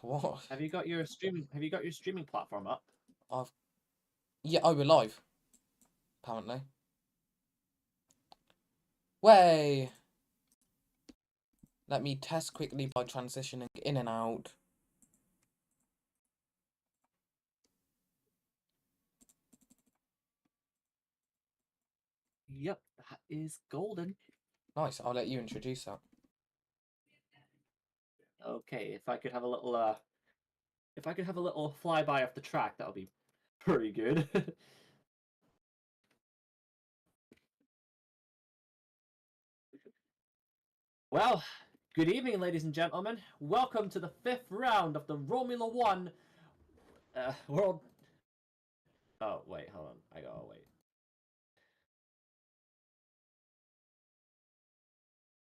What? Have you got your streaming platform up? I've yeah. Oh, we're live. Apparently. Way. Let me test quickly by transitioning in and out. Yep, that is golden. Nice. I'll let you introduce that. Okay, if I could have a little flyby of the track, that would be pretty good. Well, good evening, ladies and gentlemen. Welcome to the 5th round of the Romula One World. Oh wait, hold on. I gotta wait.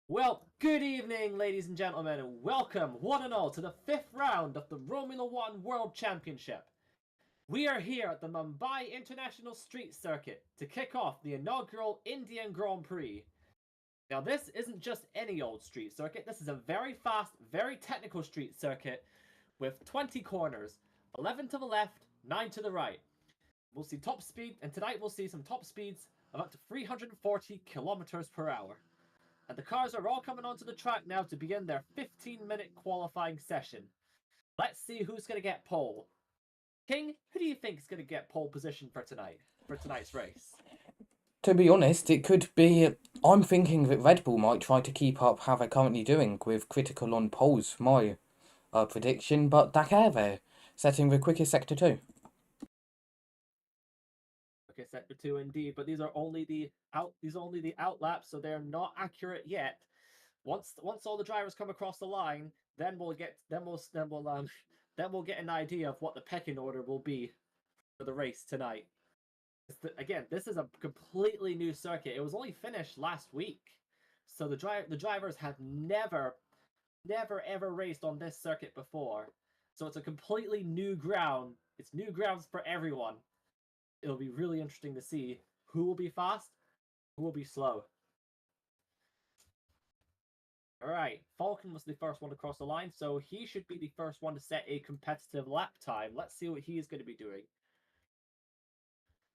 Well, good evening, ladies and gentlemen, and welcome, one and all, to the 5th round of the Romula One World Championship. We are here at the Mumbai International Street Circuit to kick off the inaugural Indian Grand Prix. Now, this isn't just any old street circuit. This is a very fast, very technical street circuit with 20 corners, 11 to the left, 9 to the right. We'll see top speed, and tonight we'll see some top speeds of up to 340 kilometers per hour. And the cars are all coming onto the track now to begin their 15-minute qualifying session. Let's see who's going to get pole. King, who do you think is going to get pole position for tonight's race? To be honest, it could be. I'm thinking that Red Bull might try to keep up how they're currently doing with critical on poles. My prediction, but Dakar there, setting the quickest sector 2. Okay, sector 2 indeed, but these are only the out laps, so they're not accurate yet. Once all the drivers come across the line, then we'll get an idea of what the pecking order will be for the race tonight. Again, this is a completely new circuit. It was only finished last week, so the drivers have never ever raced on this circuit before. So it's a completely new ground. It's new grounds for everyone. It'll be really interesting to see who will be fast, who will be slow. All right, Falcon was the first one to cross the line, so he should be the first one to set a competitive lap time. Let's see what he is going to be doing.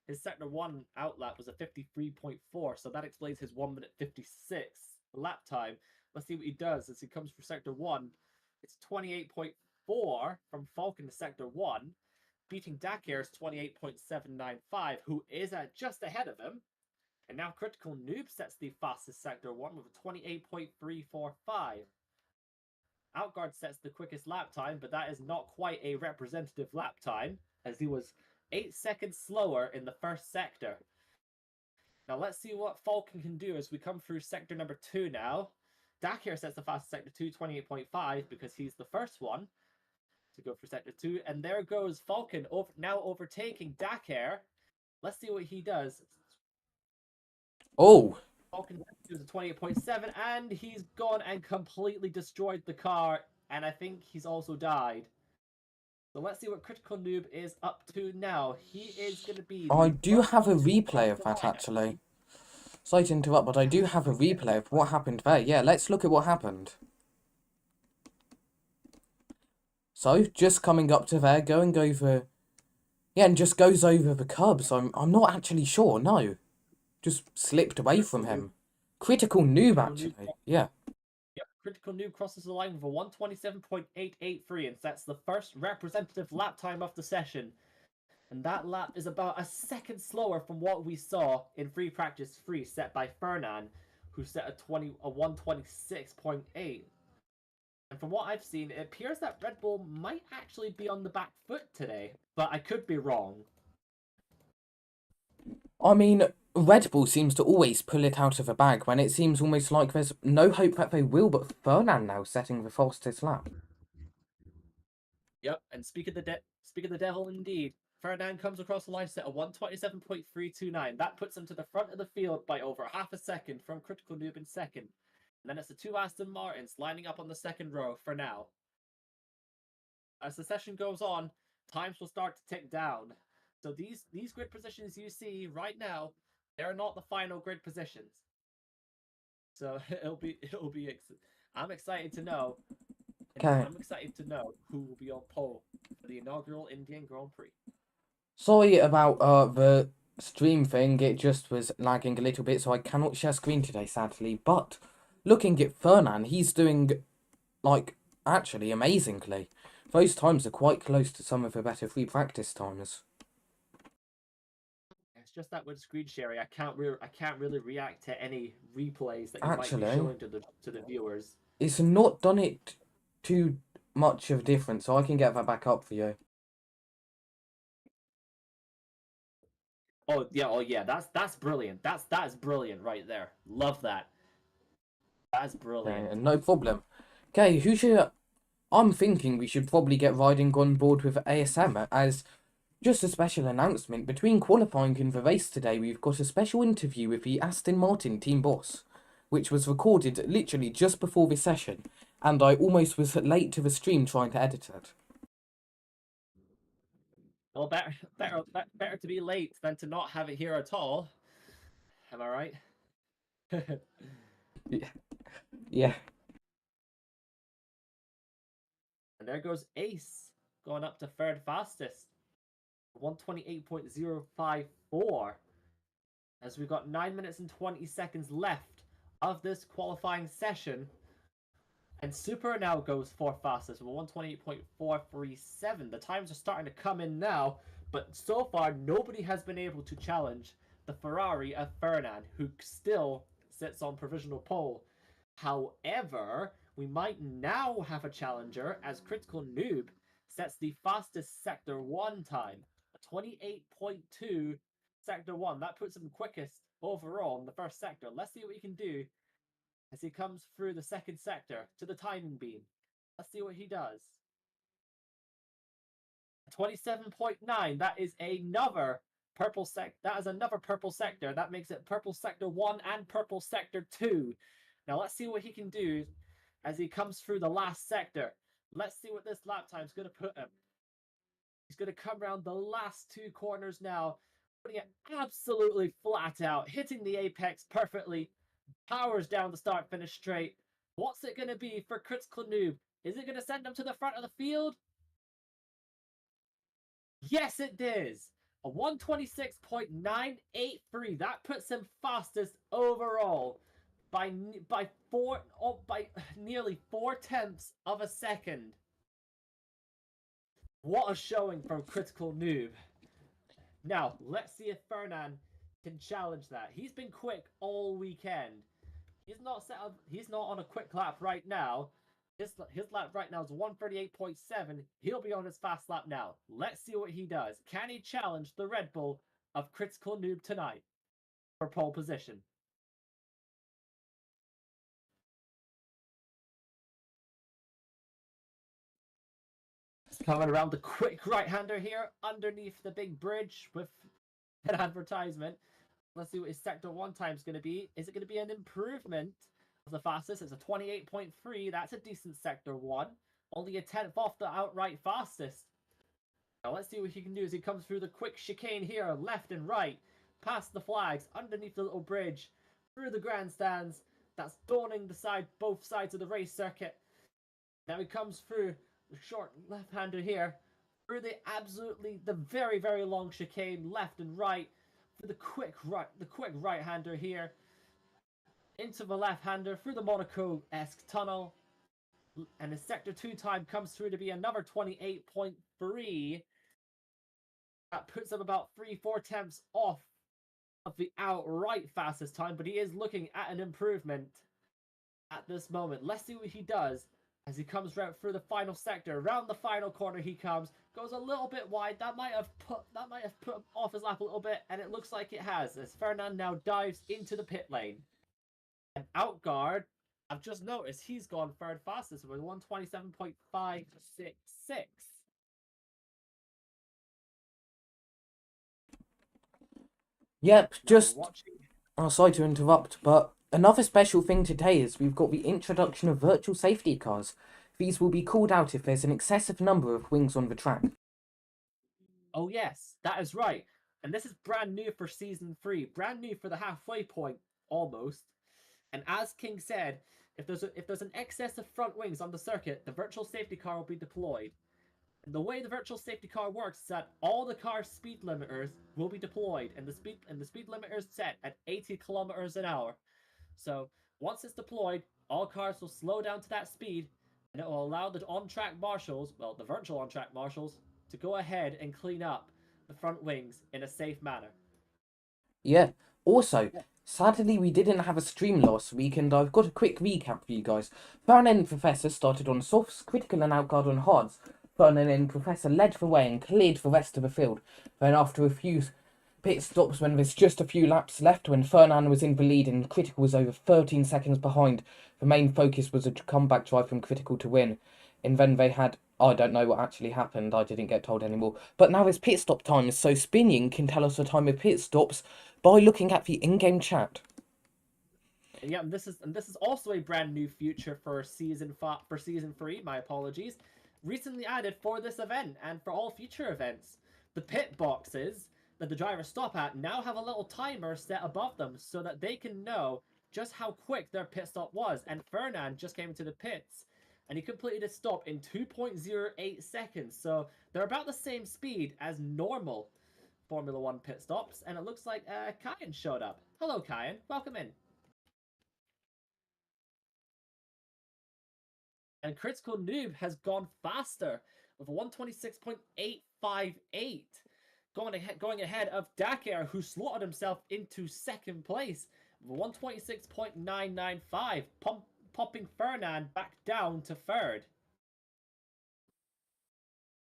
His sector 1 outlap was a 53.4, so that explains his 1 minute 56 lap time. Let's see what he does as he comes for sector 1. It's 28.4 from Falcon to sector 1, beating Dakar's 28.795, who is just ahead of him. And now Critical Noob sets the fastest sector 1 with a 28.345. Outguard sets the quickest lap time, but that is not quite a representative lap time, as he was 8 seconds slower in the first sector. Now let's see what Falcon can do as we come through sector number 2 now. Dakar sets the fastest sector 2, 28.5, because he's the first one to go for sector 2. And there goes Falcon, now overtaking Dakar. Let's see what he does. Oh! Falcon was a 28.7, and he's gone and completely destroyed the car, and I think he's also died. So let's see what Critical Noob is up to now. He is going to be... I do have a replay of that, actually. Sorry to interrupt, but I do have a replay of what happened there. Yeah, let's look at what happened. So, just coming up to there, going over... Yeah, and just goes over the Cubs. I'm not actually sure, no. Just slipped away from him. Critical Noob, actually. Yeah. Yep, Critical Noob crosses the line with a 127.883 and sets the first representative lap time of the session. And that lap is about a second slower from what we saw in free practice 3 set by Fernan, who set a 126.8. And from what I've seen, it appears that Red Bull might actually be on the back foot today, but I could be wrong. I mean, Red Bull seems to always pull it out of the bag when it seems almost like there's no hope that they will, but Fernan now setting the fastest lap. Yep, and speak of the devil indeed. Ferdinand comes across the line set at 127.329. That puts him to the front of the field by over half a second from Critical Noob in second. And then it's the two Aston Martins lining up on the second row for now. As the session goes on, times will start to tick down. So these grid positions you see right now, they're not the final grid positions. So it'll be I'm excited to know Okay. I'm excited to know who will be on pole for the inaugural Indian Grand Prix. Sorry about the stream thing. It just was lagging a little bit, so I cannot share screen today, sadly. But looking at Fernan, he's doing like actually amazingly. Those times are quite close to some of the better free practice times. It's just that with screen sharing, I can't really react to any replays that you might be Actually, showing to the viewers. it's not done it too much of a difference, so I can get that back up for you. Oh yeah, that's brilliant. That is brilliant right there. Love that. That's Okay, brilliant. and no problem. Okay, who should I'm thinking we should probably get riding on board with ASM as just a special announcement. Between qualifying and the race today, we've got a special interview with the Aston Martin team boss, which was recorded literally just before this session, and I almost was late to the stream trying to edit it. Well, better to be late than to not have it here at all. Am I right? Yeah. Yeah. And there goes Ace going up to third fastest, 128.054. As we've got 9 minutes and 20 seconds left of this qualifying session. And Super now goes fourth fastest with 128.437. The times are starting to come in now, but so far nobody has been able to challenge the Ferrari of Fernand, who still sits on provisional pole. However, we might now have a challenger as Critical Noob sets the fastest Sector 1 time, a 28.2 Sector 1. That puts him quickest overall in the first sector. Let's see what he can do as he comes through the second sector to the timing beam. Let's see what he does. 27.9. That is another purple That is another purple sector. That makes it purple sector 1 and purple sector 2. Now let's see what he can do as he comes through the last sector. Let's see what this lap time is going to put him. He's going to come around the last two corners now, putting it absolutely flat out, hitting the apex perfectly, powers down the start finish straight. What's it going to be for Critical Noob? Is it going to send him to the front of the field? Yes, it does. A 126.983. That puts him fastest overall by nearly 4/10 of a second. What a showing from Critical Noob. Now, let's see if Fernand can challenge that. He's been quick all weekend. He's not on a quick lap right now. His lap right now is 138.7. He'll be on his fast lap now. Let's see what he does. Can he challenge the Red Bull of Critical Noob tonight for pole position? He's coming around the quick right-hander here underneath the big bridge with an advertisement. Let's see what his sector 1 time is going to be. Is it going to be an improvement of the fastest? It's a 28.3. That's a decent sector 1. Only a 10th off the outright fastest. Now let's see what he can do as he comes through the quick chicane here, left and right, past the flags, underneath the little bridge, through the grandstands. That's dawning both sides of the race circuit. Now he comes through the short left-hander here, through the very, very long chicane, left and right, for the quick right-hander here, into the left-hander, through the Monaco-esque tunnel, and his sector 2 time comes through to be another 28.3. That puts him about 3/4 off of the outright fastest time, but he is looking at an improvement at this moment. Let's see what he does as he comes right through the final sector. Around the final corner he comes, goes a little bit wide. That might have put him off his lap a little bit, and it looks like it has, as Fernand now dives into the pit lane. And Outguard, I've just noticed he's gone third fastest with 127.566. Yep, just Watching. sorry to interrupt, but another special thing today is we've got the introduction of virtual safety cars. These will be called out if there's an excessive number of wings on the track. Oh yes, that is right. And this is brand new for season 3, brand new for the halfway point almost. And as King said, if there's an excess of front wings on the circuit, the virtual safety car will be deployed. And the way the virtual safety car works is that all the car's speed limiters will be deployed, and the speed limiter is set at 80 kilometers an hour. So once it's deployed, all cars will slow down to that speed, and it will allow the on-track marshals, well, the virtual on-track marshals, to go ahead and clean up the front wings in a safe manner. Yeah. Also, sadly, we didn't have a stream last week, and I've got a quick recap for you guys. Fernand and Professor started on softs, Critical and Outguard on hards. Fernand and Professor led the way and cleared the rest of the field. Then, after a few pit stops when there's just a few laps left, when Fernand was in the lead and Critical was over 13 seconds behind, the main focus was a comeback drive from Critical to win. And then they had, I don't know what actually happened, I didn't get told anymore. But now there's pit stop times, so Spinning can tell us the time of pit stops by looking at the in-game chat. Yeah, and this is also a brand new feature for season 3. My apologies. Recently added for this event and for all future events. The pit boxes that the drivers stop at now have a little timer set above them so that they can know just how quick their pit stop was. And Fernand just came into the pits and he completed his stop in 2.08 seconds. So they're about the same speed as normal Formula One pit stops. And it looks like Kyan showed up. Hello, Kyan. Welcome in. And Critical Noob has gone faster with a 126.858, going ahead of Dakar, who slotted himself into second place with a 126.995, popping Fernand back down to third.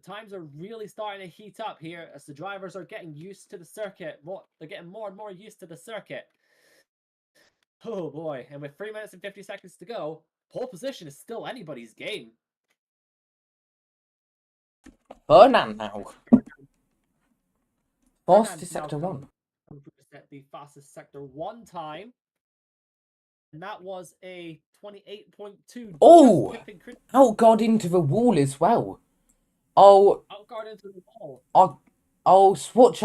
Times are really starting to heat up here as the drivers are getting used to the circuit. They're getting more and more used to the circuit. Oh boy, and with 3 minutes and 50 seconds to go, pole position is still anybody's game. Fernand now. Fastest sector 1. The fastest sector 1 time. And that was a 28.2. Oh! Outguard into the wall as well. Outguard into the wall. We'll switch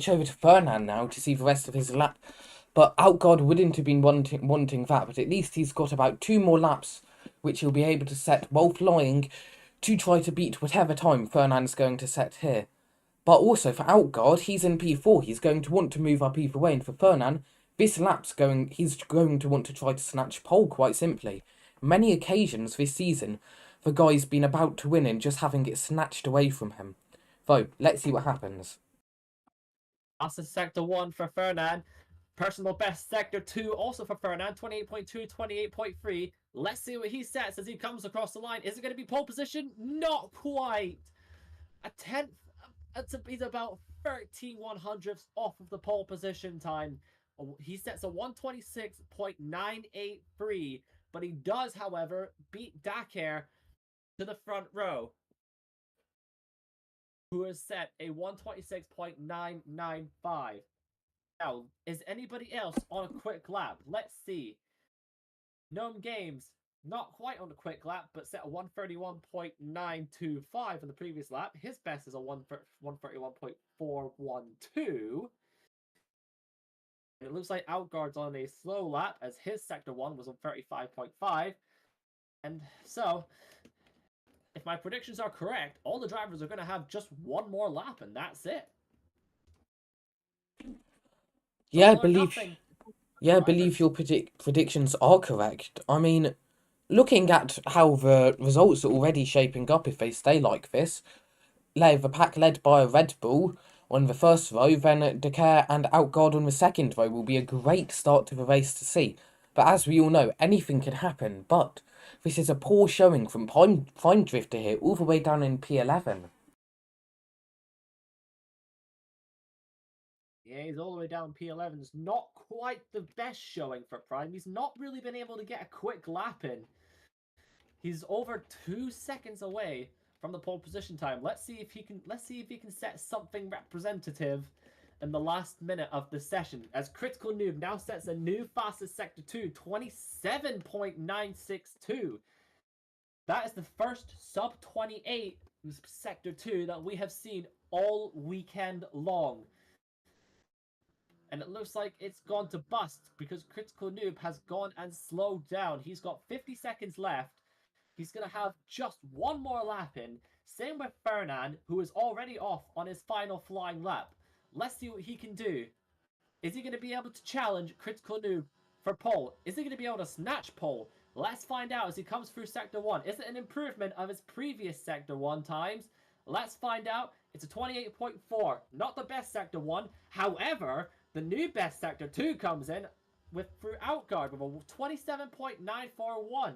over to Fernand now to see the rest of his lap. But Outguard wouldn't have been wanting that, but at least he's got about 2 more laps, which he'll be able to set while flying to try to beat whatever time Fernand's going to set here. But also for Outguard, he's in P4. He's going to want to move up either way, and for Fernand, he's going to want to try to snatch pole quite simply. Many occasions this season, the guy's been about to win and just having it snatched away from him. Though, let's see what happens. That's a sector 1 for Fernand. Personal best sector 2 also for Fernand, 28.2, 28.3. Let's see what he sets as he comes across the line. Is it going to be pole position? Not quite. A tenth. He's about 13/100ths off of the pole position time. He sets a 126.983, but he does, however, beat Dakar to the front row, who has set a 126.995. Now, is anybody else on a quick lap? Let's see. Gnome Games, not quite on a quick lap, but set a 131.925 in the previous lap. His best is a 131.412. It looks like Outguard's on a slow lap, as his sector 1 was on 35.5. And so, if my predictions are correct, all the drivers are going to have just one more lap, and that's it. Yeah, I believe your predictions are correct. I mean, looking at how the results are already shaping up if they stay like this, the pack led by a Red Bull on the first row, then Dakar and Outguard on the second row will be a great start to the race to see. But as we all know, anything can happen, but this is a poor showing from Prime Drifter here, all the way down in P11. Yeah, he's all the way down P11. It's not quite the best showing for Prime. He's not really been able to get a quick lap in. He's over 2 seconds away from the pole position time. Let's see if he can set something representative in the last minute of the session, as Critical Noob now sets a new fastest sector 2, 27.962. That is the first sub 28 sector 2 that we have seen all weekend long. And it looks like it's gone to bust because Critical Noob has gone and slowed down. He's got 50 seconds left. He's going to have just one more lap in. Same with Fernand, who is already off on his final flying lap. Let's see what he can do. Is he going to be able to challenge Critical Noob for pole? Is he going to be able to snatch pole? Let's find out as he comes through Sector 1. Is it an improvement of his previous Sector 1 times? Let's find out. It's a 28.4. Not the best Sector 1. However, the new best Sector 2 comes in through Outguard with a 27.941.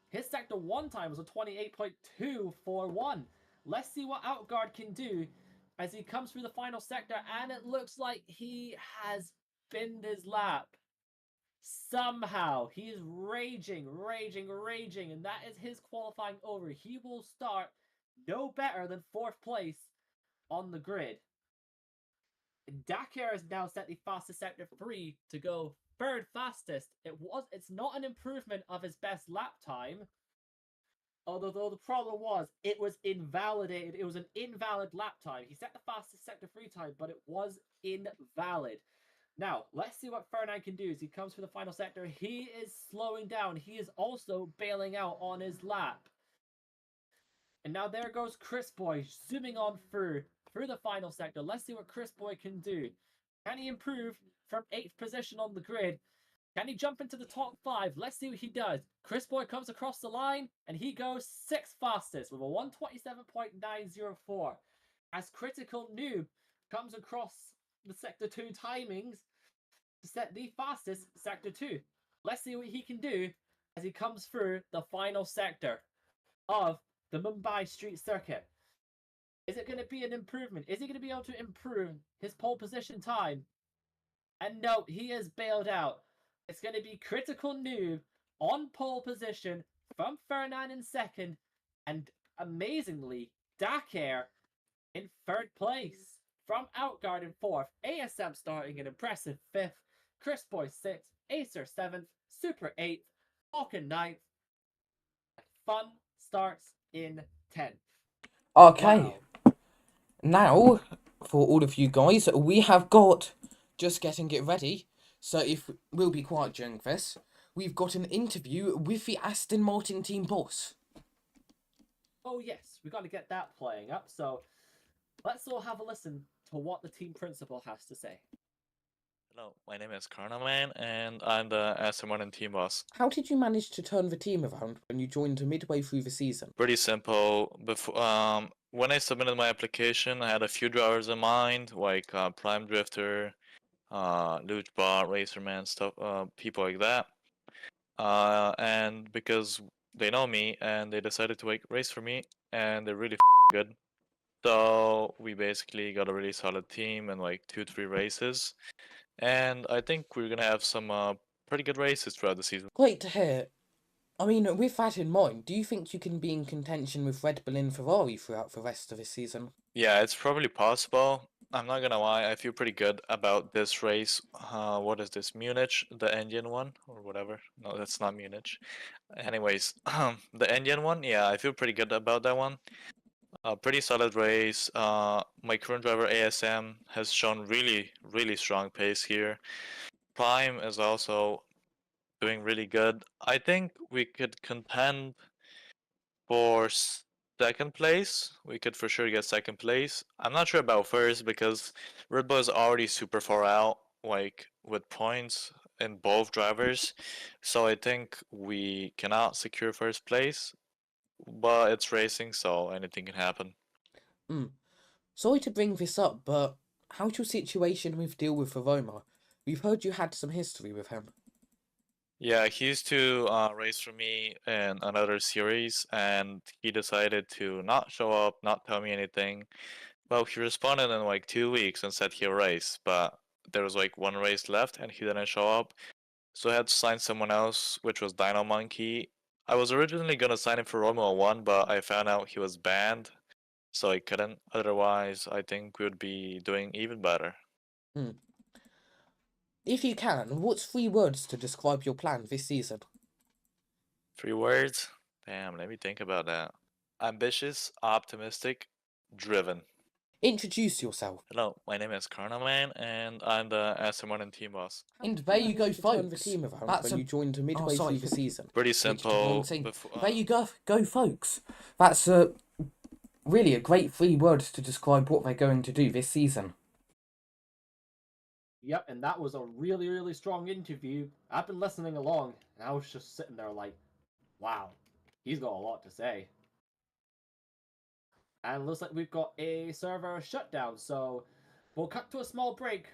His Sector 1 time was a 28.241. Let's see what Outguard can do as he comes through the final sector, and it looks like he has binned his lap. Somehow, he is raging, and that is his qualifying over. He will start no better than 4th place on the grid. Dakar has now set the fastest Sector 3 to go 3rd fastest. It's not an improvement of his best lap time, although the problem was it was invalidated. It was an invalid lap time. He set the fastest Sector 3 time, but it was invalid. Now, let's see what Fernand can do as he comes for the final sector. He is slowing down. He is also bailing out on his lap. And now there goes Chris Boy zooming on through the final sector. Let's see what Chris Boy can do. Can he improve from 8th position on the grid? Can he jump into the top 5? Let's see what he does. Chris Boy comes across the line, and he goes 6th fastest with a 127.904. As Critical Noob comes across the Sector 2 timings to set the fastest Sector 2. Let's see what he can do as he comes through the final sector of the Mumbai street circuit. Is it going to be an improvement? Is he going to be able to improve his pole position time? And no, he is bailed out. It's going to be Critical Noob on pole position from Fernand in 2nd, and amazingly, Dakar in 3rd place. From Outguard in 4th, ASM starting an impressive 5th, Chris Boy 6th, Acer 7th, Super 8th, Falcon 9th. Fun starts in 10th. Okay. Wow. Now, for all of you guys, we have got, just getting it ready, so if we'll be quiet during this, we've got an interview with the Aston Martin team boss. Oh yes, we got to get that playing up, so let's all have a listen to what the team principal has to say. Hello, my name is Karnaman, and I'm the Aston Martin team boss. How did you manage to turn the team around when you joined midway through the season? Pretty simple. When I submitted my application, I had a few drivers in mind, like Prime Drifter, Luge Bot, Racerman, stuff, people like that. And because they know me, and they decided to race for me, and they're really good. So we basically got a really solid team in like 2-3 races. And I think we're gonna have some pretty good races throughout the season. Great to hear. I mean, with that in mind, do you think you can be in contention with Red Bull and Ferrari throughout the rest of the season? Yeah, it's probably possible. I'm not gonna lie, I feel pretty good about this race. What is this, Munich? The Indian one? Or whatever. No, that's not Munich. Anyways, the Indian one, yeah, I feel pretty good about that one. Pretty solid race. My current driver ASM has shown really strong pace here. Prime is also doing really good. I think we could contend for 2nd place. We could for sure get 2nd place. I'm not sure about 1st because Red Bull is already super far out, like with points in both drivers. So I think we cannot secure 1st place. But it's racing, so anything can happen. Sorry to bring this up, but how's your situation with deal with Roma? We've heard you had some history with him. Yeah, he used to race for me in another series, and he decided to not show up, not tell me anything. Well, he responded in like 2 weeks and said he'll race, but there was like 1 race left and he didn't show up. So I had to sign someone else, which was Dino Monkey. I was originally gonna sign him for Romula One, but I found out he was banned, so I couldn't. Otherwise, I think we would be doing even better. If you can, what's 3 words to describe your plan this season? 3 words? Damn, let me think about that. Ambitious, optimistic, driven. Introduce yourself. Hello, my name is Karnaman, and I'm the SM1 team boss. And there you go, managed to turn the folks. team around That's when a... you joined midway sorry. through the season. Pretty Switched to the wrong simple. thing. Before, There you go, folks. That's really a great 3 words to describe what they're going to do this season. Yep, and that was a really, really strong interview. I've been listening along, and I was just sitting there like, wow, he's got a lot to say. And it looks like we've got a server shutdown, so we'll cut to a small break.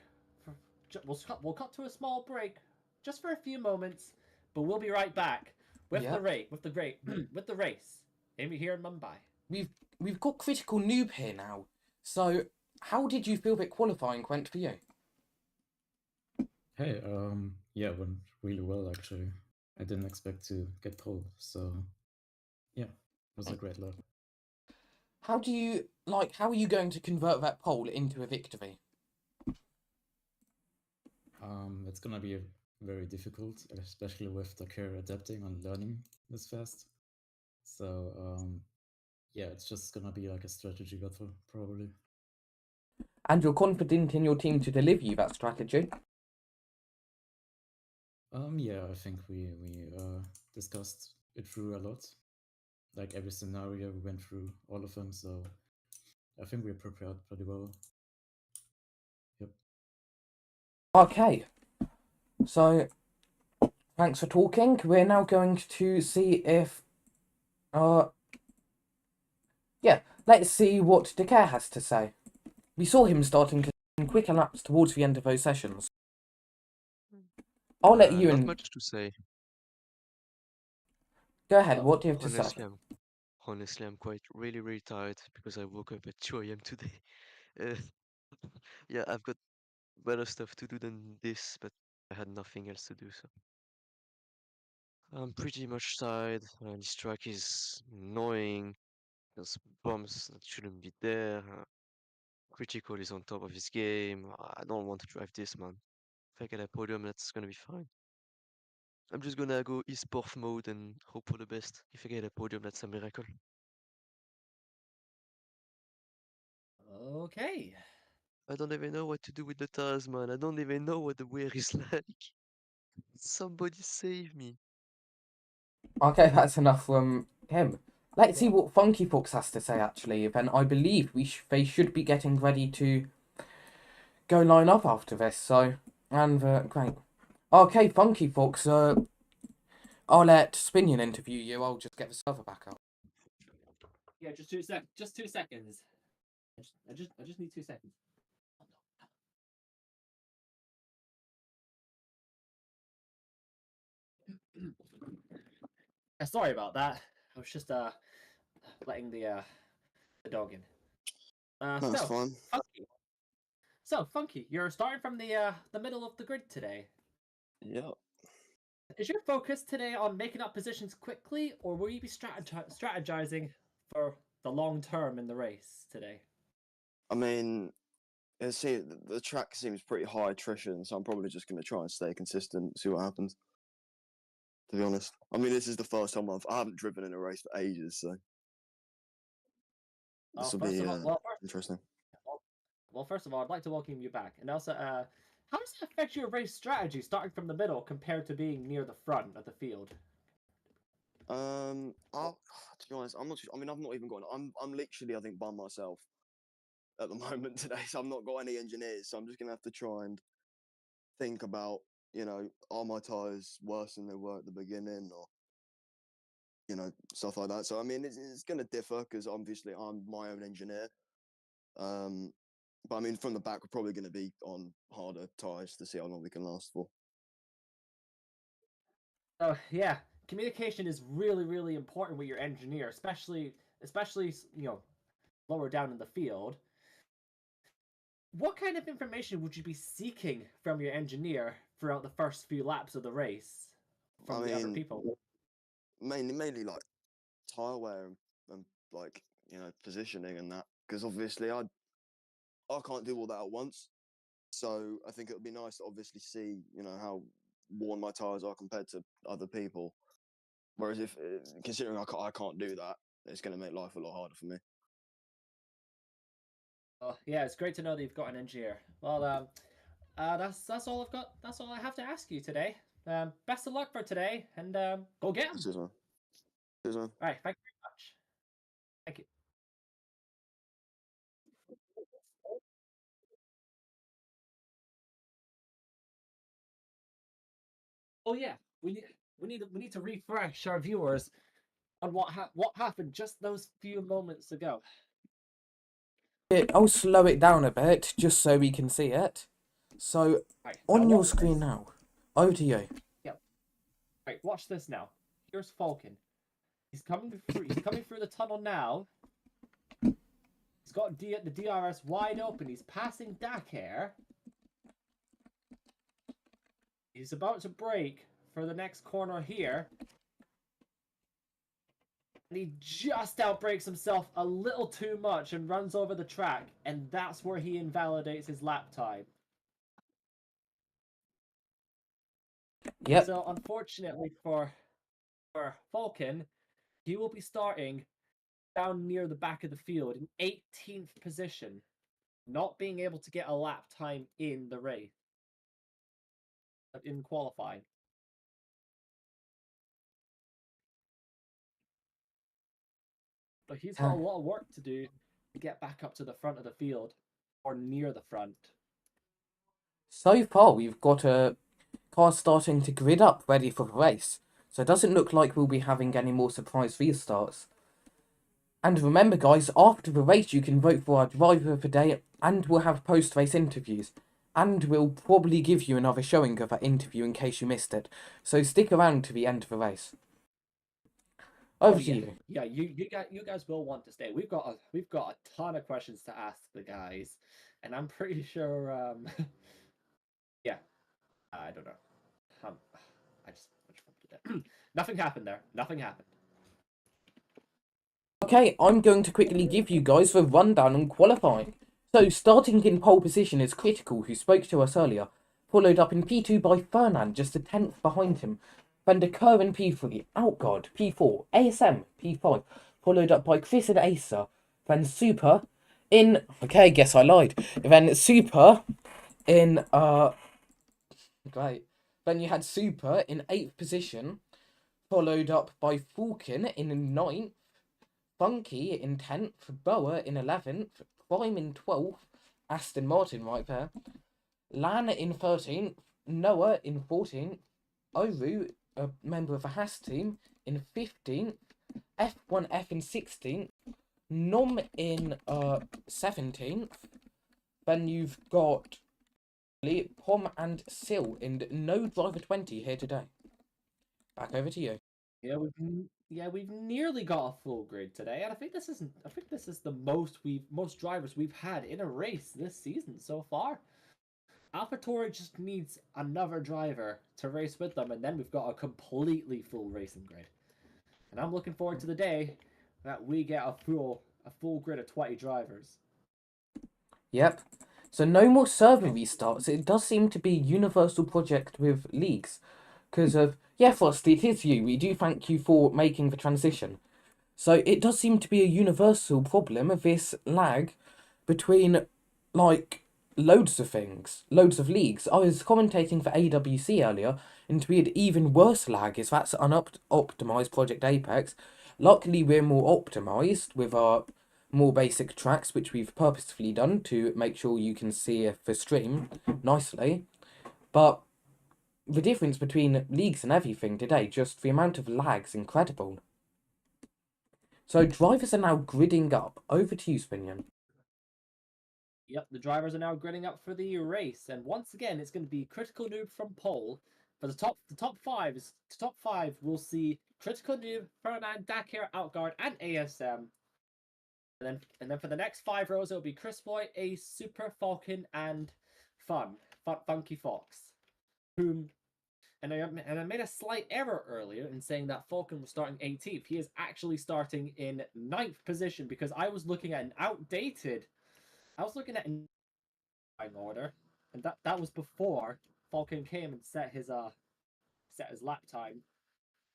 We'll cut to a small break just for a few moments, but we'll be right back with Yeah. with the race here in Mumbai. We've got critical noob here now. So, how did you feel that qualifying went for you? Hey, yeah, it went really well actually. I didn't expect to get pole, so yeah, it was a great lap. How are you going to convert that pole into a victory? It's gonna be very difficult, especially with the car adapting and learning this fast. So, yeah, it's just gonna be like a strategy battle, probably. And you're confident in your team to deliver you that strategy? Yeah, I think we discussed it through a lot. Like every scenario, we went through all of them, so I think we're prepared pretty well. Yep. Okay. So, thanks for talking. We're now going to see if... yeah, let's see what Decare has to say. We saw him starting to take quicker laps towards the end of those sessions. I'll let you Not and... much to say. Go ahead, what do you have to say? Honestly, I'm quite really tired because I woke up at 2 a.m. today. Uh, yeah, I've got better stuff to do than this, but I had nothing else to do, so I'm pretty much tired. This track is annoying. There's bumps that shouldn't be there. Critical is on top of his game. I don't want to drive this, man. If I get a podium, that's gonna be fine. I'm just gonna go esports mode and hope for the best. If I get a podium, that's a miracle. Okay. I don't even know what to do with the tires, man. I don't even know what the wear is like. Somebody save me. Okay, that's enough from him. Let's see what Funky Fox has to say, actually. Then I believe they should be getting ready to go line up after this, so... And, great. Okay, Funky Fox, I'll let Spinion interview you. I'll just get the server back up. Yeah, just 2 seconds. Just 2 seconds. I just need 2 seconds. Sorry about that. I was just letting the dog in. That's fine. Funky. So Funky, you're starting from the middle of the grid today. Yeah. Is your focus today on making up positions quickly, or will you be strategizing for the long term in the race today? I mean, the track seems pretty high attrition, so I'm probably just going to try and stay consistent, see what happens. To be honest, I mean, this is the first time I haven't driven in a race for ages, so this will be interesting. Well, first of all, I'd like to welcome you back, and also, how does it affect your race strategy starting from the middle compared to being near the front of the field? To be honest, I'm not. I mean, I've not even gone. I'm literally, I think, by myself at the moment today, so I've not got any engineers. So I'm just gonna have to try and think about, are my tires worse than they were at the beginning, or stuff like that. So I mean, it's going to differ because obviously I'm my own engineer. But I mean, from the back, we're probably going to be on harder tires to see how long we can last for. Oh yeah, communication is really important with your engineer, especially lower down in the field. What kind of information would you be seeking from your engineer throughout the first few laps of the race from the other people? Mainly like tire wear and like positioning and that, because obviously I can't do all that at once. So I think it would be nice to obviously see how worn my tires are compared to other people. Whereas if considering I can't do that, it's going to make life a lot harder for me. Oh, yeah, it's great to know that you've got an engineer. Well, that's all I've got. That's all I have to ask you today. Best of luck for today, and go get him. Cheers, man. Cheers, man. All right, thank you very much. Thank you. Oh yeah, we need to refresh our viewers on what happened just those few moments ago. I'll slow it down a bit just so we can see it. So, Right, on now your watch screen this. now. Over to you. Yep. Right, watch this now. Here's Falcon. He's coming through. He's coming through the tunnel now. He's got the DRS wide open. He's passing Dakar. He's about to brake for the next corner here. And he just outbrakes himself a little too much and runs over the track. And that's where he invalidates his lap time. Yep. So unfortunately for Falcon, he will be starting down near the back of the field in 18th position, not being able to get a lap time in the race, in qualifying. But he's got a lot of work to do to get back up to the front of the field, or near the front. So far, we've got a car starting to grid up ready for the race. So it doesn't look like we'll be having any more surprise restarts. And remember guys, after the race you can vote for our driver of the day and we'll have post-race interviews. And we'll probably give you another showing of that interview in case you missed it. So stick around to the end of the race. Over to you. Yeah, you guys will want to stay. We've got a ton of questions to ask the guys, and I'm pretty sure. Yeah, I don't know. I just nothing happened there. Nothing happened. Okay, I'm going to quickly give you guys the rundown on qualifying. So, starting in pole position is Critical, who spoke to us earlier, followed up in P2 by Fernand, just a tenth behind him. Then Kerr in P3, Outguard, P4, ASM, P5, followed up by Chris and Acer. Then Super in... Okay, guess I lied. Then Super in... Great. Then you had Super in 8th position, followed up by Falcon in 9th, Funky in 10th, Boa in 11th, Prime in 12th, Aston Martin right there, Lan in 13th, Noah in 14th, Oru, a member of the Haas team, in 15th, F1F in 16th, Nom in 17th, then you've got Pom and Sil in no driver 20 here today. Back over to you. Yeah, we've nearly got a full grid today, and I think this is the most drivers we've had in a race this season so far. AlphaTauri just needs another driver to race with them, and then we've got a completely full racing grid. And I'm looking forward to the day that we get a full grid of 20 drivers. Yep. So no more server restarts. It does seem to be a universal project with leagues. Because of... Yeah, Frosty, it is you. We do thank you for making the transition. So it does seem to be a universal problem of this lag between, like, loads of things. Loads of leagues. I was commentating for AWC earlier, and we had even worse lag is that's unoptimized Project Apex. Luckily, we're more optimized with our more basic tracks, which we've purposefully done to make sure you can see the stream nicely. But the difference between leagues and everything today, just the amount of lag's incredible. So drivers are now gridding up. Over to you, Spinion. Yep, the drivers are now gridding up for the race, and once again, it's going to be Critical Noob from pole. For the top five, we'll see Critical Noob, Fernand, Dakar, Outguard, and ASM. And then for the next 5 rows, it'll be Chris Boy, Ace, Super, Falcon, and Funky Fox. And I made a slight error earlier in saying that Falcon was starting 18th. He is actually starting in 9th position because I was looking at an outdated. I was looking at an order, and that was before Falcon came and set his lap time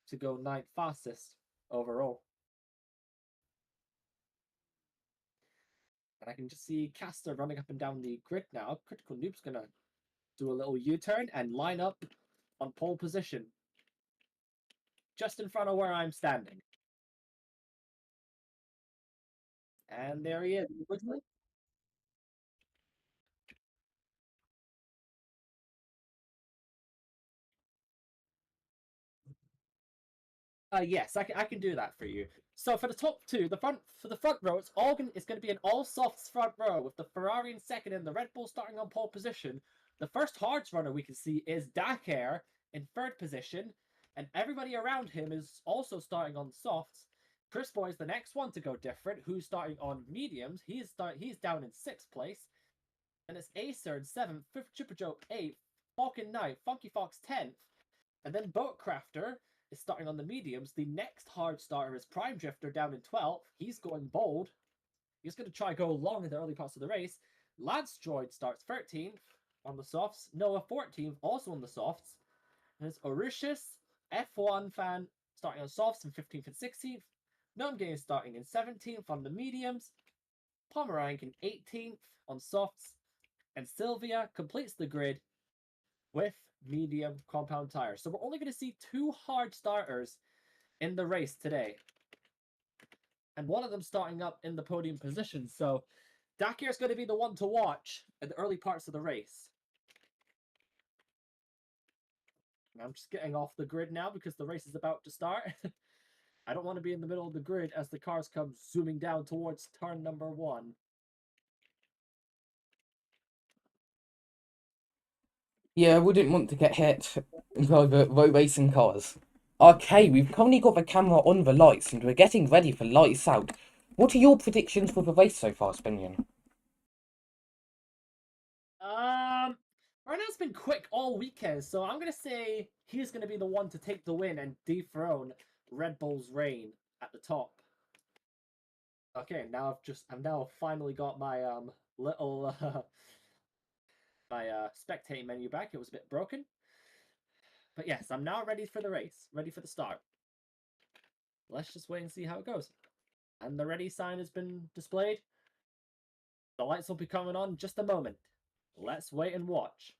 to go 9th fastest overall. And I can just see Caster running up and down the grid now. Critical Noob's going to do a little U-turn and line up on pole position. Just in front of where I'm standing. And there he is. Yes, I can do that for you. So for the top two, for the front row, it's going to be an all softs front row with the Ferrari in second and the Red Bull starting on pole position. The first hards runner we can see is Dakar in third position, and everybody around him is also starting on softs. Chris Boy is the next one to go different, who's starting on mediums. He's down in sixth place, and it's Acer in seventh, Fifth Chipper Joe eighth, Falcon ninth, Funky Fox 10th, and then Boatcrafter is starting on the mediums. The next hard starter is Prime Drifter down in 12th. He's going bold. He's going to try go long in the early parts of the race. Lance Droid starts 13th on the softs. Noah 14th, also on the softs. And it's Oricious, F1 fan, starting on softs in 15th and 16th. Gnome Game starting in 17th on the mediums. Pomerank in 18th on softs. And Sylvia completes the grid with medium compound tires. So we're only going to see two hard starters in the race today. And one of them starting up in the podium position. So Dakar is going to be the one to watch in the early parts of the race. And I'm just getting off the grid now because the race is about to start. I don't want to be in the middle of the grid as the cars come zooming down towards turn number 1. Yeah, I wouldn't want to get hit by the road racing cars. Okay, we've currently got the camera on the lights and we're getting ready for lights out. What are your predictions for the race so far, Spinion? Arnaud's been quick all weekend, so I'm gonna say he's gonna be the one to take the win and dethrone Red Bull's reign at the top. Okay, now I've now finally got my little my spectating menu back. It was a bit broken. But yes, I'm now ready for the race, ready for the start. Let's just wait and see how it goes. And the ready sign has been displayed. The lights will be coming on in just a moment. Let's wait and watch.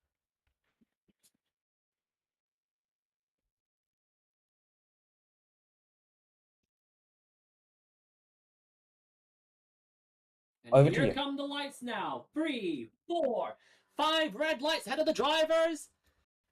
And Over to here you. come the lights now. 3, 4, 5 red lights ahead of the drivers.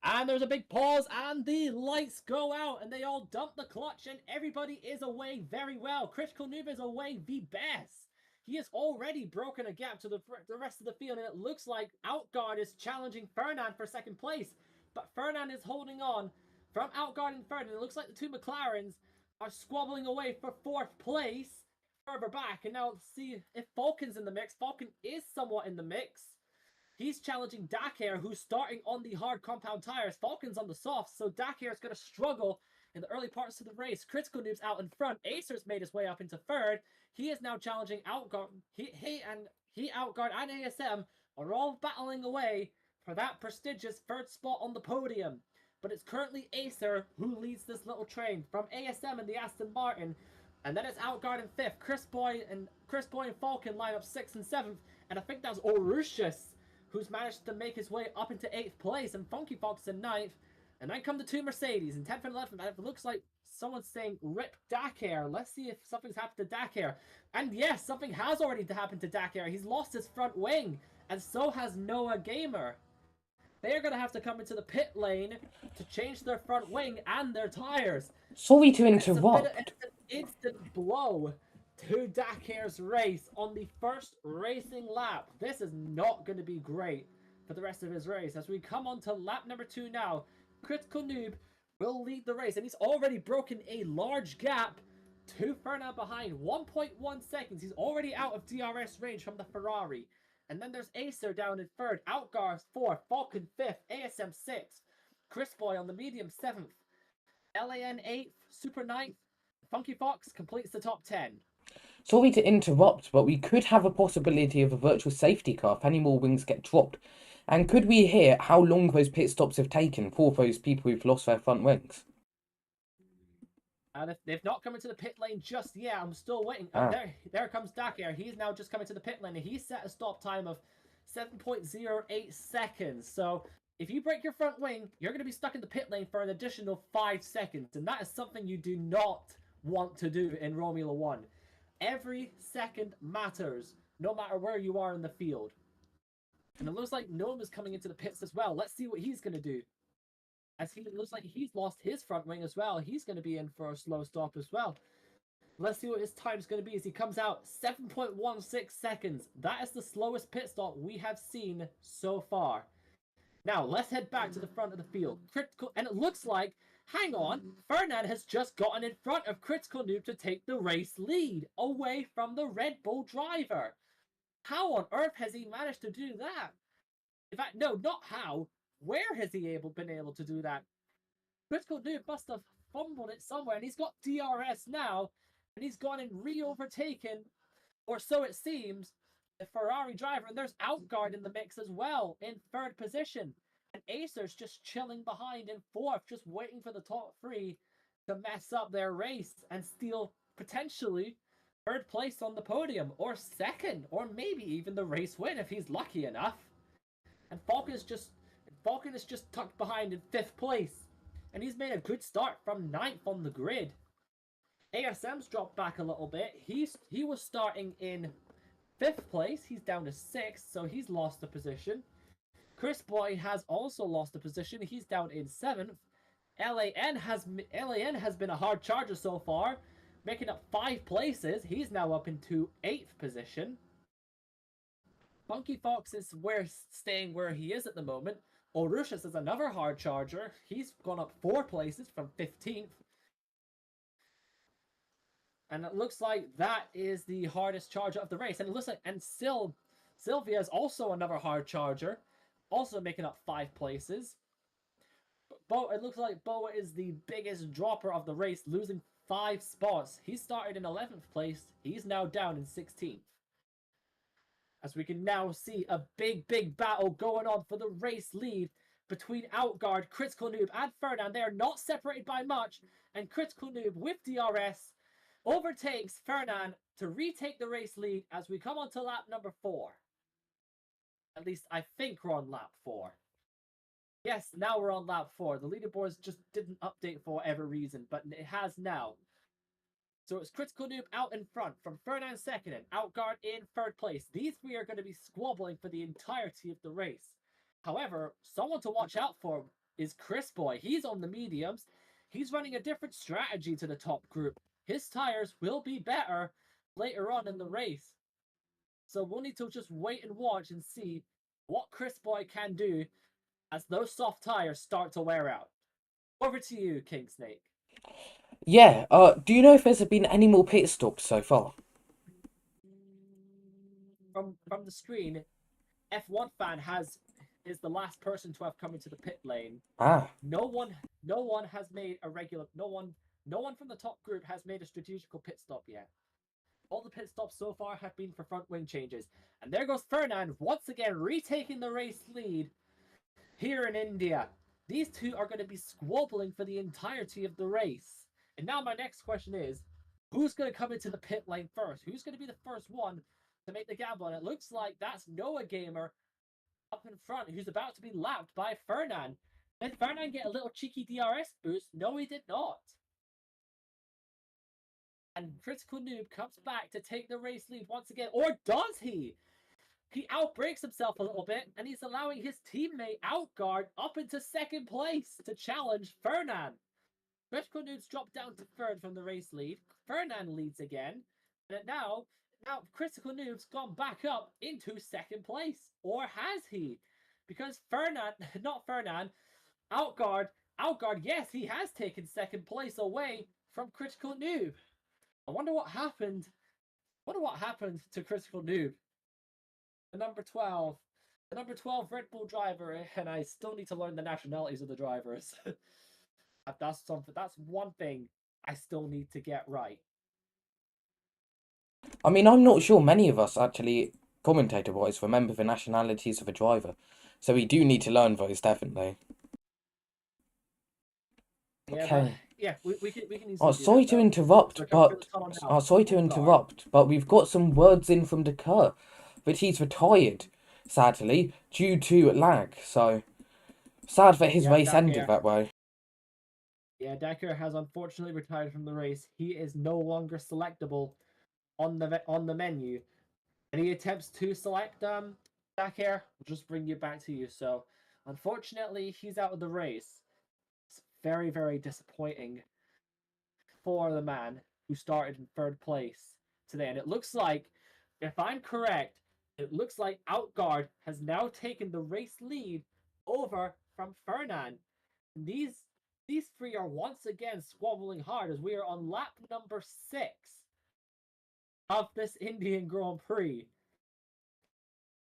And there's a big pause and the lights go out and they all dump the clutch and everybody is away very well. Critical Noob is away the best. He has already broken a gap to the rest of the field and it looks like Outguard is challenging Fernand for second place. But Fernand is holding on from Outguard and third and it looks like the two McLarens are squabbling away for fourth place further back. And now let's see if Falcon's in the mix. Falcon is somewhat in the mix. He's challenging Dakar, who's starting on the hard compound tires. Falcon's on the softs, so Dakar is going to struggle in the early parts of the race. Critical Noob's out in front. Acer's made his way up into third. He is now challenging Outguard. Outguard and ASM are all battling away for that prestigious third spot on the podium. But it's currently Acer who leads this little train from ASM and the Aston Martin. And then it's Outguard in fifth. Chris Boy and Falcon line up 6th and 7th. And I think that's Oricious who's managed to make his way up into 8th place, and Funky Fox in 9th. And then come the two Mercedes in 10th and 11th. And it looks like someone's saying, rip Dakar. Let's see if something's happened to Dakar. And yes, something has already happened to Dakar. He's lost his front wing, and so has Noah Gamer. They're going to have to come into the pit lane to change their front wing and their tires. Sorry to interrupt. It's an instant blow to Dakar's race on the first racing lap. This is not going to be great for the rest of his race. As we come on to lap number 2 now, Critical Noob will lead the race, and he's already broken a large gap to Fernand behind. 1.1 seconds. He's already out of DRS range from the Ferrari. And then there's Acer down in third, Outguard 4th, Falcon 5th, ASM 6th, Chris Boy on the medium 7th, LAN 8th, Super 9th, Funky Fox completes the top 10. Sorry to interrupt, but we could have a possibility of a virtual safety car if any more wings get dropped. And could we hear how long those pit stops have taken for those people who've lost their front wings? And if they've not come into the pit lane just yet, I'm still waiting. Ah. There comes Dakir. He's now just coming to the pit lane, and he set a stop time of 7.08 seconds. So if you break your front wing, you're going to be stuck in the pit lane for an additional 5 seconds, and that is something you do not want to do in Romula One. Every second matters, no matter where you are in the field. And it looks like Gnome is coming into the pits as well. Let's see what he's going to do. As he looks like he's lost his front wing as well. He's going to be in for a slow stop as well. Let's see what his time's going to be as he comes out. 7.16 seconds. That is the slowest pit stop we have seen so far. Now, let's head back to the front of the field. Critical, and it looks like, hang on, Fernand has just gotten in front of Critical Noob to take the race lead away from the Red Bull driver. How on earth has he managed to do that? In fact, no, not how. Where has he been able to do that? Critical Noob must have fumbled it somewhere, and he's got DRS now, and he's gone and re-overtaken, or so it seems, the Ferrari driver, and there's Outguard in the mix as well, in 3rd position. And Acer's just chilling behind in 4th, just waiting for the top 3 to mess up their race and steal, potentially, 3rd place on the podium, or 2nd, or maybe even the race win if he's lucky enough. And Falcon is just tucked behind in 5th place. And he's made a good start from 9th on the grid. ASM's dropped back a little bit. He was starting in 5th place. He's down to 6th, so he's lost a position. Chris Boy has also lost a position. He's down in 7th. LAN has been a hard charger so far, making up 5 places. He's now up into 8th position. Funky Fox is staying where he is at the moment. Orushas is another hard charger. He's gone up 4 places from 15th. And it looks like that is the hardest charger of the race. And it looks like, Sylvia is also another hard charger, also making up 5 places. It looks like Boa is the biggest dropper of the race, losing 5 spots. He started in 11th place. He's now down in 16th. As we can now see a big battle going on for the race lead between Outguard, Critical Noob, and Ferdinand. They are not separated by much, and Critical Noob with DRS overtakes Ferdinand to retake the race lead as we come on to lap number 4. At least I think we're on lap 4. Yes, now we're on lap 4. The leaderboards just didn't update for whatever reason, but it has now. So it's Critical Noob out in front, from Ferdinand 2nd and Outguard in 3rd place. These 3 are going to be squabbling for the entirety of the race. However, someone to watch out for is Chris Boy. He's on the mediums. He's running a different strategy to the top group. His tires will be better later on in the race. So we'll need to just wait and watch and see what Chris Boy can do as those soft tires start to wear out. Over to you, King Snake. Yeah, do you know if there's been any more pit stops so far? From the screen, F1 fan is the last person to have come into the pit lane. Ah. No one has made a regular. No one from the top group has made a strategical pit stop yet. All the pit stops so far have been for front wing changes. And there goes Fernand once again retaking the race lead here in India. These 2 are going to be squabbling for the entirety of the race. And now my next question is, who's going to come into the pit lane first? Who's going to be the first one to make the gamble? And it looks like that's Noah Gamer up in front, who's about to be lapped by Fernand. Did Fernand get a little cheeky DRS boost? No, he did not. And Critical Noob comes back to take the race lead once again. Or does he? He outbreaks himself a little bit, and he's allowing his teammate Outguard up into 2nd place to challenge Fernand. Critical Noob's dropped down to 3rd from the race lead. Fernand leads again. And now Critical Noob's gone back up into 2nd place. Or has he? Because Outguard, yes, he has taken 2nd place away from Critical Noob. I wonder what happened. To Critical Noob. The number 12 Red Bull driver, and I still need to learn the nationalities of the drivers. That's one thing I still need to get right. I mean, I'm not sure many of us actually, commentator-wise, remember the nationalities of a driver. So we do need to learn those, definitely. Yeah, Okay. Yeah, we can easily Oh, do sorry that, to though. interrupt, We're coming through but the tunnel now. sorry to On guard. interrupt, but we've got some words in from Decker, but he's retired, sadly, due to lag. So sad that his Yeah, race Decker. ended that way. Yeah, Decker has unfortunately retired from the race. He is no longer selectable on the menu. Any attempts to select Decker will just bring you back to you. So unfortunately, he's out of the race. It's very, very disappointing for the man who started in third place today. And it looks like, if I'm correct, it looks like Outguard has now taken the race lead over from Fernand. These three are once again squabbling hard as we are on lap number 6 of this Indian Grand Prix.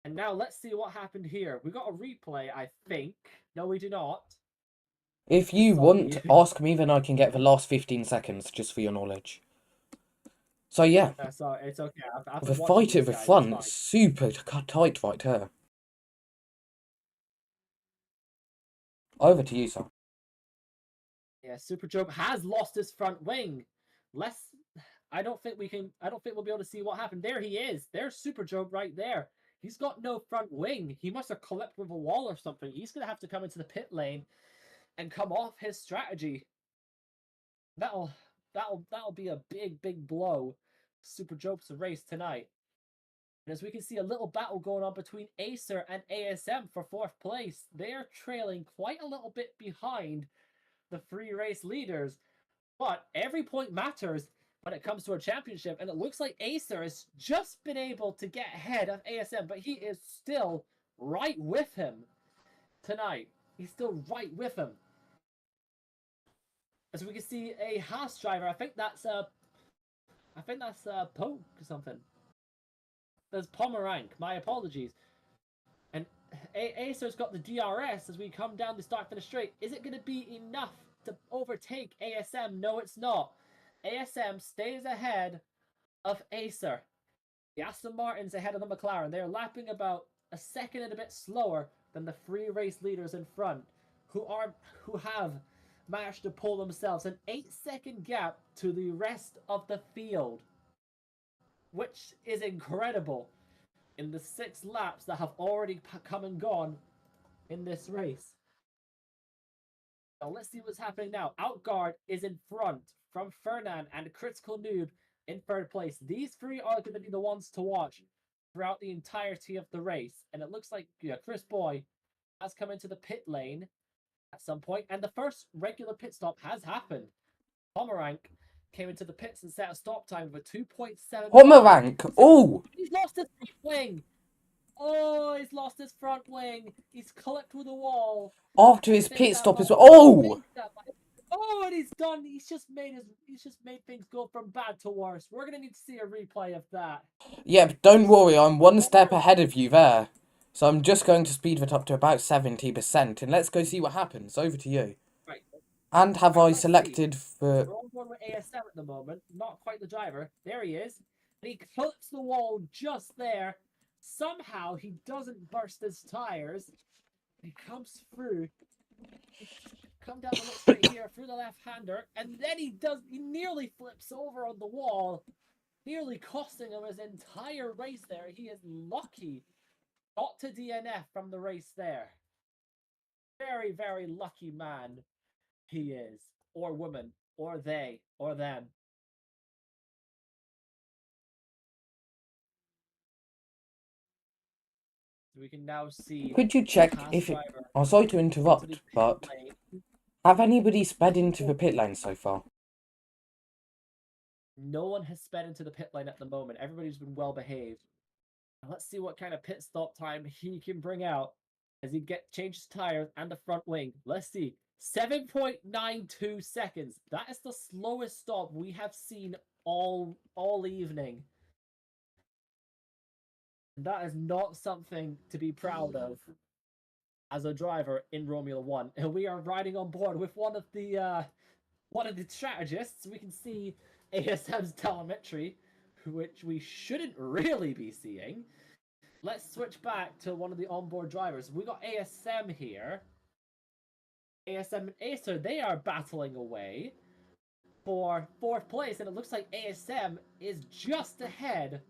And now let's see what happened here. We got a replay, I think. No, we do not. If you Sorry. want, ask me, then I can get the last 15 seconds, just for your knowledge. So yeah, So it's okay. I've the been watching fight at these the guys, it's front, fine. super tight right here. Over to you, sir. Yeah, Super Job has lost his front wing. I don't think we'll be able to see what happened. There he is. There's Super Job right there. He's got no front wing. He must have collided with a wall or something. He's gonna have to come into the pit lane and come off his strategy. That'll be a big blow. Super Job's race tonight. And as we can see, a little battle going on between Acer and ASM for 4th place. They are trailing quite a little bit behind the free race leaders, but every point matters when it comes to a championship, and it looks like Acer has just been able to get ahead of ASM, but he is still right with him tonight. He's still right with him. As we can see, a Haas driver, I think that's Poke or something. There's Pomerank, my apologies. And Acer's got the DRS as we come down the start finish straight. Is it going to be enough to overtake ASM? No, it's not. ASM stays ahead of Acer. The Aston Martin's ahead of the McLaren. They're lapping about a second and a bit slower than the free race leaders in front, who have managed to pull themselves an 8-second gap to the rest of the field, which is incredible in the 6 laps that have already come and gone in this race. Now let's see what's happening now. Outguard is in front from Fernand and Critical Noob in 3rd place. These 3 are going to be the ones to watch throughout the entirety of the race. And it looks like Chris Boy has come into the pit lane at some point, and the first regular pit stop has happened. Pomerank came into the pits and set a stop time with a 2.7. Pomerank! Oh! He's lost his front wing! Oh, he's lost his front wing! He's clipped with a wall! After his pit stop as well. Oh! Oh, and he's done. He's just made things go from bad to worse. We're gonna need to see a replay of that. Yep, don't worry, I'm one step ahead of you there. So I'm just going to speed that up to about 70%, and let's go see what happens. Over to you. Right. And have I Let's see. selected for... We're on board with ASM at the moment. Not quite the driver. There he is. And he clips the wall just there. Somehow he doesn't burst his tires. He comes through. Come down the look straight here through the left-hander, and then he nearly flips over on the wall, nearly costing him his entire race there. He is lucky not to DNF from the race there. Very, very lucky man he is, or woman, or they, or them. We can now see. Could you check if it... I'm sorry to interrupt, but... Have anybody sped into the pit lane so far? No one has sped into the pit lane at the moment. Everybody's been well behaved. Let's see what kind of pit stop time he can bring out as he changes tires and the front wing. Let's see. 7.92 seconds. That is the slowest stop we have seen all evening. That is not something to be proud of as a driver in Romula One. And we are riding on board with one of the strategists. We can see ASM's telemetry, which we shouldn't really be seeing. Let's switch back to one of the onboard drivers. We got ASM here. ASM and Acer, they are battling away. for 4th place, and it looks like ASM is just ahead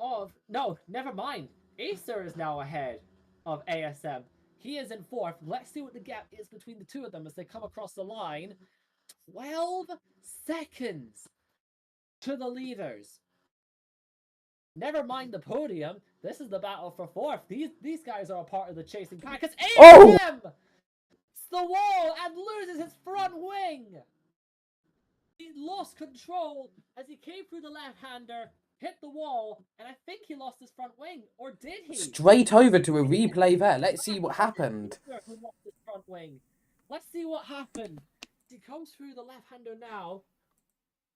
of... No, never mind. Acer is now ahead of ASM. He is in 4th. Let's see what the gap is between the two of them as they come across the line. 12 seconds to the leaders. Never mind the podium. This is the battle for 4th. These guys are a part of the chasing pack. Because Oh! ASM hits the wall and loses his front wing. He lost control as he came through the left-hander, hit the wall, and I think he lost his front wing. Or did he? Straight over to a replay there. Let's see what happened. Who lost his front wing? Let's see what happened. He comes through the left-hander now.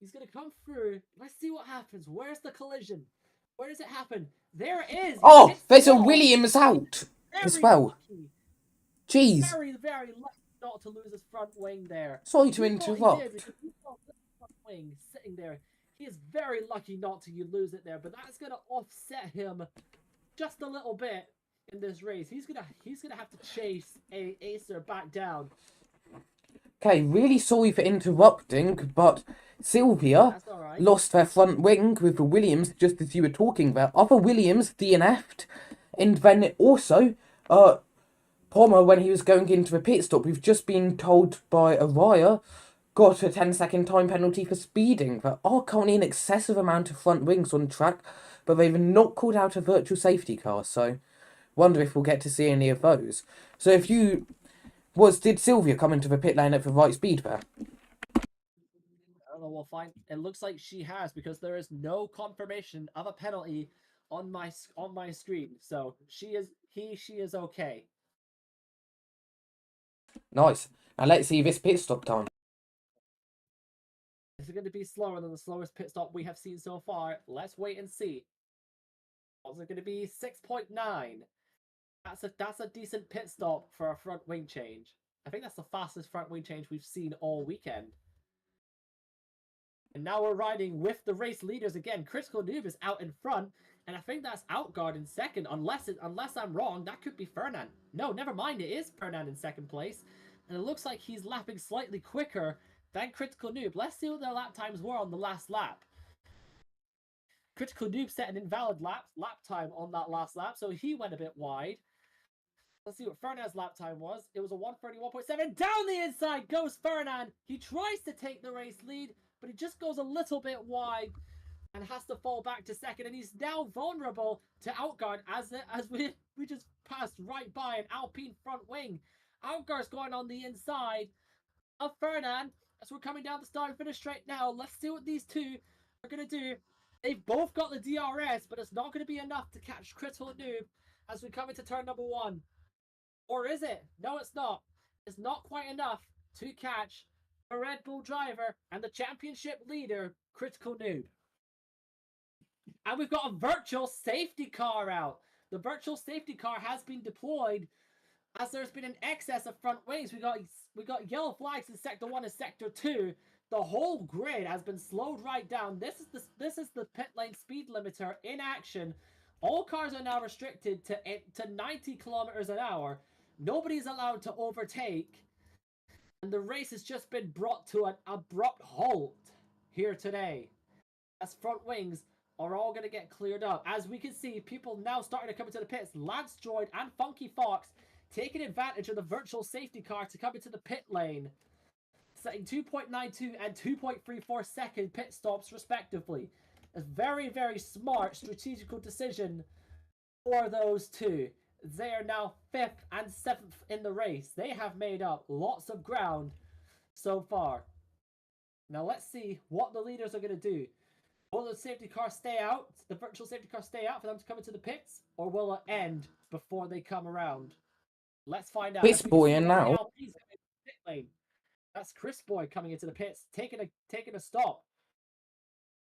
He's going to come through. Let's see what happens. Where's the collision? Where does it happen? There it is. Oh, there's a Williams out as Very well. lucky. Jeez. Very, very lucky not to lose his front wing there. Sorry to He thought he did interrupt. because he saw the front wing sitting there. He is very lucky not to lose it there, but that's going to offset him just a little bit in this race. He's gonna have to chase Acer back down. Okay, really sorry for interrupting, but Sylvia That's all right. lost their front wing with the Williams, just as you were talking about. Other Williams DNF'd, and then also, Palmer, when he was going into the pit stop, we've just been told by Araya, got a 10-second time penalty for speeding. There are currently an excessive amount of front wings on track, but they've not called out a virtual safety car, so wonder if we'll get to see any of those. So if you... Did Sylvia come into the pit lane at the right speed there? I don't know, we'll find. It looks like she has, because there is no confirmation of a penalty on my screen. So she is okay. Nice. Now let's see this pit stop time. This is going to be slower than the slowest pit stop we have seen so far. Let's wait and see. Also going to be 6.9. That's a decent pit stop for a front wing change. I think that's the fastest front wing change we've seen all weekend. And now we're riding with the race leaders again. Critical Noob is out in front, and I think that's Outguard in second. Unless I'm wrong, that could be Fernand. No, never mind. It is Fernand in second place, and it looks like he's lapping slightly quicker than Critical Noob. Let's see what their lap times were on the last lap. Critical Noob set an invalid lap time on that last lap, so he went a bit wide. Let's see what Fernand's lap time was. It was a 1:31.7. Down the inside goes Fernand. He tries to take the race lead, but he just goes a little bit wide and has to fall back to second. And he's now vulnerable to Outguard as we just passed right by an Alpine front wing. Outguard's going on the inside of Fernand as we're coming down the start and finish straight now. Let's see what these two are going to do. They've both got the DRS, but it's not going to be enough to catch Critical Noob as we come into turn number 1. Or is it? No, it's not. It's not quite enough to catch a Red Bull driver and the championship leader, Critical Noob. And we've got a virtual safety car out. The virtual safety car has been deployed as there's been an excess of front wings. We got yellow flags in sector 1 and sector 2. The whole grid has been slowed right down. This is the pit lane speed limiter in action. All cars are now restricted to 90 kilometers an hour. Nobody's allowed to overtake. And the race has just been brought to an abrupt halt here today, as front wings are all going to get cleared up. As we can see, people now starting to come into the pits. Lance Droid and Funky Fox taking advantage of the virtual safety car to come into the pit lane, setting 2.92 and 2.34 second pit stops respectively. A very, very smart strategical decision for those two. They are now 5th and 7th in the race. They have made up lots of ground so far. Now let's see what the leaders are going to do. Will the safety car stay out, the virtual safety car stay out for them to come into the pits, or will it end before they come around? Let's find out. Chris Boy in now. Pit lane. That's Chris Boy coming into the pits, taking a stop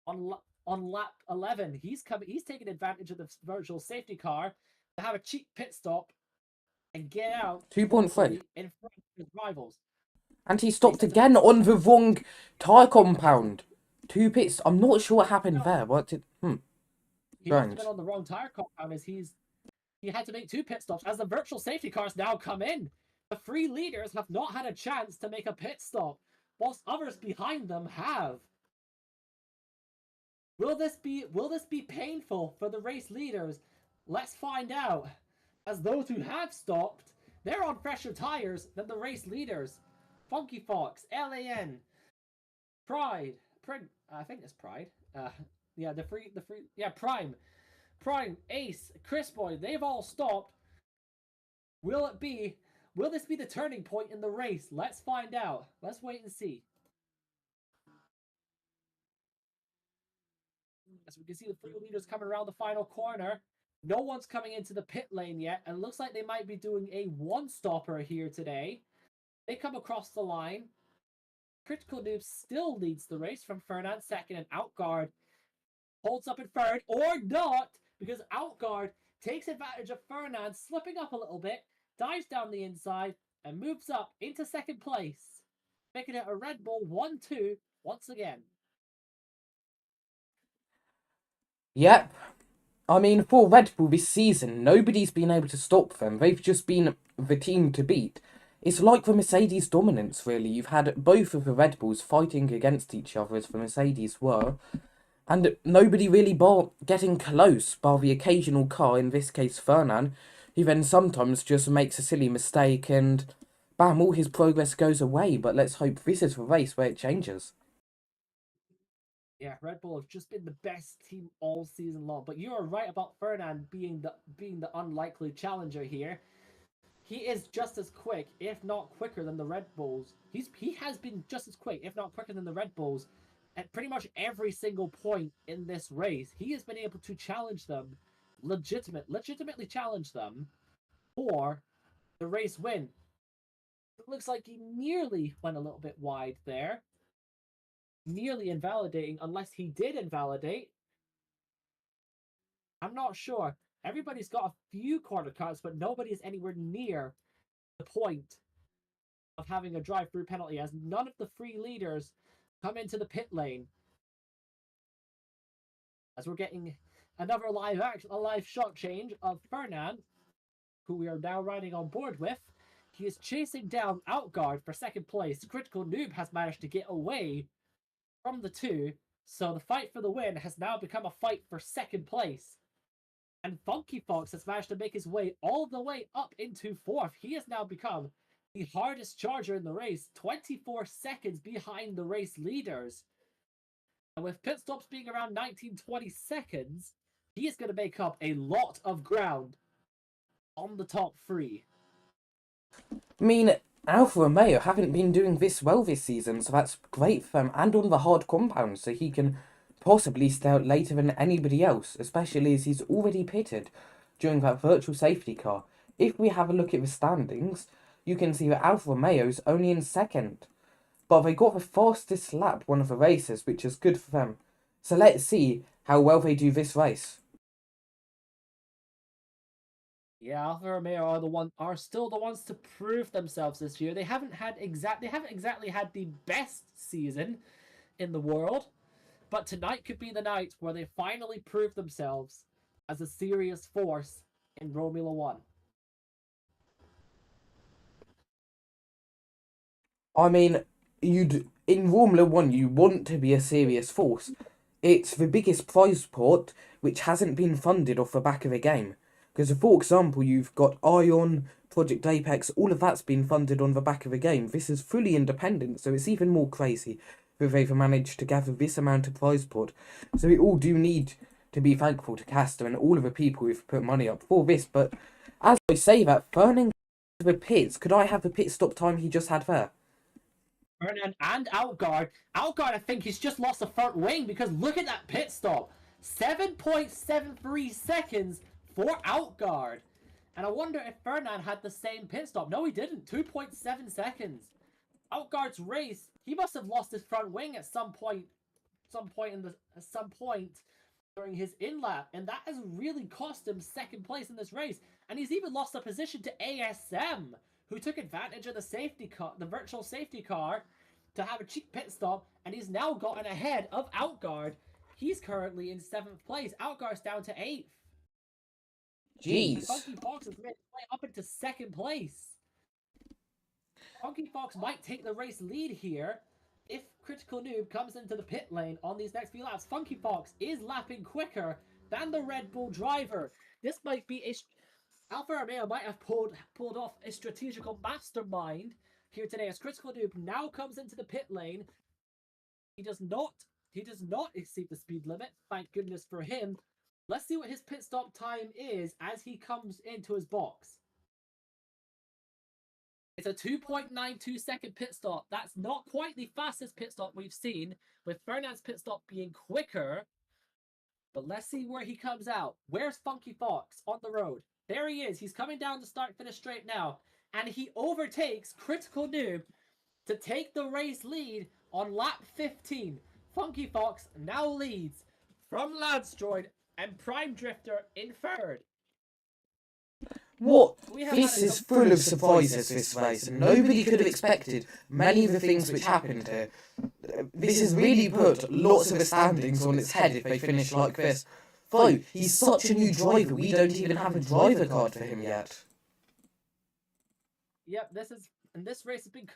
on lap 11. He's taking advantage of the virtual safety car to have a cheap pit stop and get out 2.3. in front of his rivals. And he stopped again on the wrong tyre compound. 2 pits. I'm not sure what happened there. What did... He must Strange. have been on the wrong tyre compound as he had to make 2 pit stops as the virtual safety cars now come in. The 3 leaders have not had a chance to make a pit stop. whilst others behind them have. Will this be painful for the race leaders? Let's find out. As those who have stopped, they're on fresher tires than the race leaders. Funky Fox, LAN, Pride, I think it's Pride. Yeah, Prime, Ace, Chris Boy, they've all stopped. Will this be the turning point in the race? Let's find out. Let's wait and see. As we can see the three leaders coming around the final corner. No one's coming into the pit lane yet, and it looks like they might be doing a one-stopper here today. They come across the line. Critical Noob still leads the race from Fernand second, and Outguard holds up in third, or not, because Outguard takes advantage of Fernand slipping up a little bit, dives down the inside, and moves up into second place, making it a Red Bull 1-2 once again. Yep. I mean, for Red Bull this season, nobody's been able to stop them. They've just been the team to beat. It's like the Mercedes dominance, really. You've had both of the Red Bulls fighting against each other, as the Mercedes were, and nobody really getting close, bar the occasional car, in this case Fernand, who then sometimes just makes a silly mistake and bam, all his progress goes away. But let's hope this is the race where it changes. Yeah, Red Bull have just been the best team all season long. But you are right about Fernand being the unlikely challenger here. He is just as quick, if not quicker, than the Red Bulls. He has been just as quick, if not quicker, than the Red Bulls at pretty much every single point in this race. He has been able to challenge them, legitimately challenge them for the race win. It looks like he nearly went a little bit wide there. Nearly invalidating, unless he did invalidate. I'm not sure. Everybody's got a few corner cuts, but nobody is anywhere near the point of having a drive-through penalty, as none of the three leaders come into the pit lane. As we're getting another a live shot change of Fernand, who we are now riding on board with. He is chasing down Outguard for second place. Critical Noob has managed to get away from the two, so the fight for the win has now become a fight for second place. And Funky Fox has managed to make his way all the way up into fourth. He has now become the hardest charger in the race, 24 seconds behind the race leaders. And with pit stops being around 19-20 seconds, he is going to make up a lot of ground on the top three. I mean, Alfa Romeo haven't been doing this well this season, so that's great for him, and on the hard compound, so he can possibly stay out later than anybody else, especially as he's already pitted during that virtual safety car. If we have a look at the standings, you can see that Alfa Romeo's only in second, but they got the fastest lap one of the races, which is good for them. So let's see how well they do this race. Yeah, Alfa Romeo are still the ones to prove themselves this year. They haven't exactly had the best season in the world, but tonight could be the night where they finally prove themselves as a serious force in Romula One. I mean, in Romula One, you want to be a serious force. It's the biggest prize pot which hasn't been funded off the back of the game. Because, for example, you've got Ion, Project Apex, all of that's been funded on the back of the game. This is fully independent, so it's even more crazy that they've managed to gather this amount of prize pot. So we all do need to be thankful to Castor and all of the people who've put money up for this. But as I say that, Fernand to the pits, could I have the pit stop time he just had there? Fernand and Outguard. Outguard, I think he's just lost a front wing, because look at that pit stop. 7.73 seconds for Outguard. And I wonder if Fernand had the same pit stop. No, he didn't. 2.7 seconds. Outguard's race, he must have lost his front wing at some point during his in-lap, and that has really cost him second place in this race. And he's even lost a position to ASM, who took advantage of the virtual safety car, to have a cheap pit stop, and he's now gotten ahead of Outguard. He's currently in 7th place. Outguard's down to 8th. Jeez. Funky Fox has made his way up into 2nd place. Funky Fox might take the race lead here, if Critical Noob comes into the pit lane on these next few laps, Funky Fox is lapping quicker than the Red Bull driver. This might be Alfa Romeo might have pulled off a strategical mastermind here today as Critical Noob now comes into the pit lane. He does not exceed the speed limit, thank goodness for him. Let's see what his pit stop time is as he comes into his box. It's a 2.92 second pit stop. That's not quite the fastest pit stop we've seen, with Fernand's pit stop being quicker. But let's see where he comes out. Where's Funky Fox on the road? There he is. He's coming down the start-finish straight now. And he overtakes Critical Noob to take the race lead on lap 15. Funky Fox now leads from Landstroid and Prime Drifter in third. What? We have This had a is full of surprises, this race. Nobody could have expected many of the things which happened here. This has really put lots of the standings on its head if they finish like this. Though, he's such a new driver, we don't even have a driver card for him yet. Yep, this race has been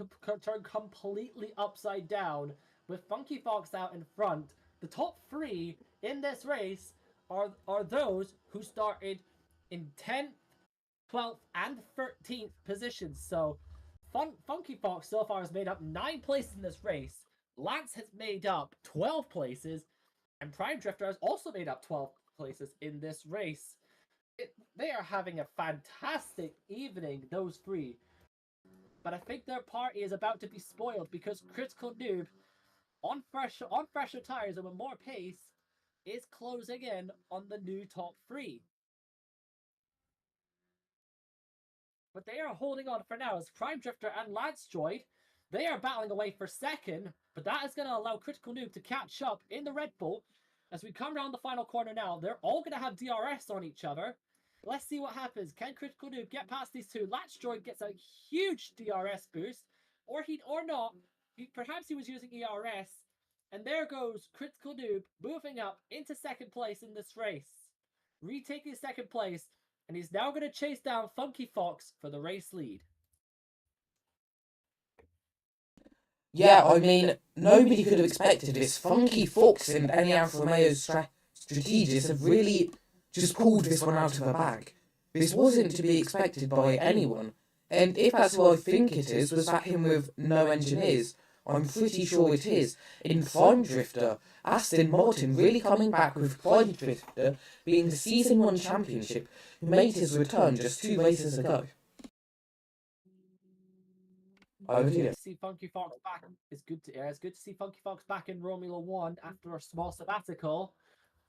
turned completely upside down with Funky Fox out in front. The top three in this race are those who started in 10th, 12th, and 13th positions. So Funky Fox so far has made up 9 places in this race. Lance has made up 12 places, and Prime Drifter has also made up 12 places in this race. They are having a fantastic evening, those three. But I think their party is about to be spoiled because Critical Noob, on fresher tires and with more pace, is closing in on the new top 3. But they are holding on for now as Prime Drifter and Landstroid, they are battling away for second, but that is going to allow Critical Noob to catch up in the Red Bull. As we come around the final corner now, they're all going to have DRS on each other. Let's see what happens. Can Critical Noob get past these two? Landstroid gets a huge DRS boost, or not. Perhaps he was using ERS, and there goes Critical Noob moving up into second place in this race, retaking second place, and he's now going to chase down Funky Fox for the race lead. Yeah, I mean, nobody could have expected this. Funky Fox and any Alfa Romeo strategists have really just pulled this one out of the bag. This wasn't to be expected by anyone. And if that's what I think it is, was that him with no engineers? I'm pretty sure it is. In Prime Drifter, Aston Martin really coming back with Prime Drifter being the Season 1 championship, who made his return just 2 races ago. Over to you. To see Funky Fox back. It's good to see Funky Fox back in Romula One after a small sabbatical.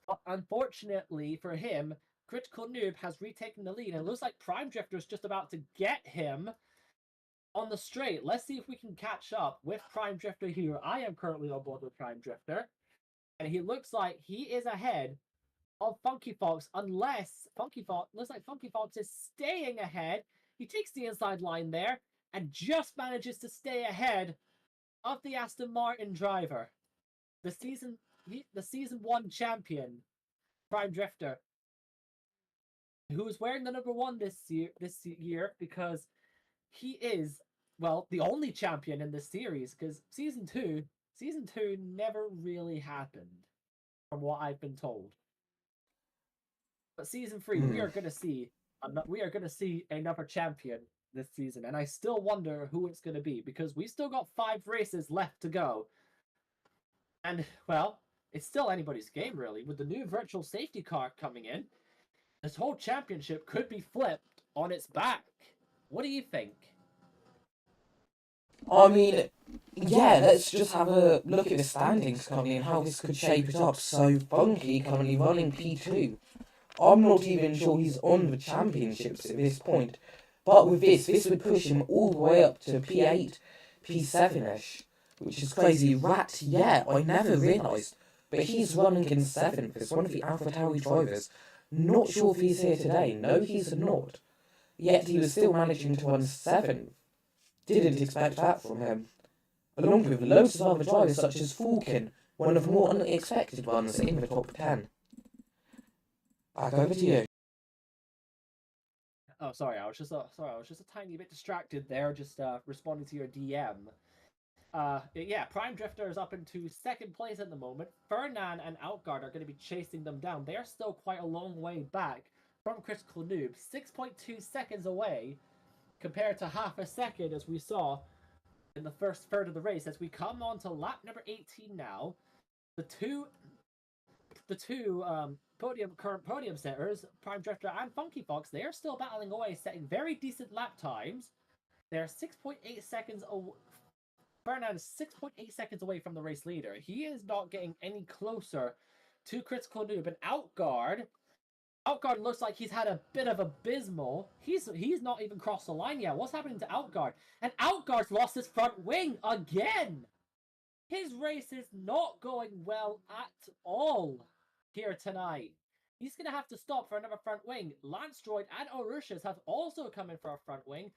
But unfortunately for him, Critical Noob has retaken the lead, and it looks like Prime Drifter is just about to get him on the straight. Let's see if we can catch up with Prime Drifter here. I am currently on board with Prime Drifter, and he looks like he is ahead of Funky Fox, unless looks like Funky Fox is staying ahead. He takes the inside line there and just manages to stay ahead of the Aston Martin driver, the season 1 champion, Prime Drifter, who is wearing the number 1 this year because he is, well, the only champion in this series, because season 2 never really happened, from what I've been told. But season 3, we are going to see another champion this season, and I still wonder who it's going to be, because we've still got 5 races left to go. And, well, it's still anybody's game, really. With the new virtual safety car coming in, this whole championship could be flipped on its back. What do you think? I mean, yeah, let's just have a look at the standings currently and how this could shape it up. So, Funky currently running P2. I'm not even sure he's on the championships at this point. But with this would push him all the way up to P8, P7-ish, which is crazy. Rat, yeah, I never realised. But he's running in 7th as one of the AlphaTauri drivers. Not sure if he's here today. No, he's not. Yet he was still managing to run 7th. Didn't expect that from him. Along with loads of other drivers such as Falcon, one of the more unexpected ones in the top 10. Back over to you. Oh, sorry, I was just a tiny bit distracted there, just responding to your DM. Yeah, Prime Drifter is up into second place at the moment. Fernan and Outguard are going to be chasing them down. They are still quite a long way back from Critical Noob, 6.2 seconds away compared to half a second as we saw in the first third of the race. As we come on to lap number 18 now, the two current podium setters, Prime Drifter and Funky Fox, they are still battling away, setting very decent lap times. They're 6.8 seconds away. Fernand is 6.8 seconds away from the race leader. He is not getting any closer to Critical Noob. And Outguard looks like he's had a bit of abysmal. He's not even crossed the line yet. What's happening to Outguard? And Outguard's lost his front wing again. His race is not going well at all here tonight. He's going to have to stop for another front wing. Lanstroid and Orushas have also come in for a front wing.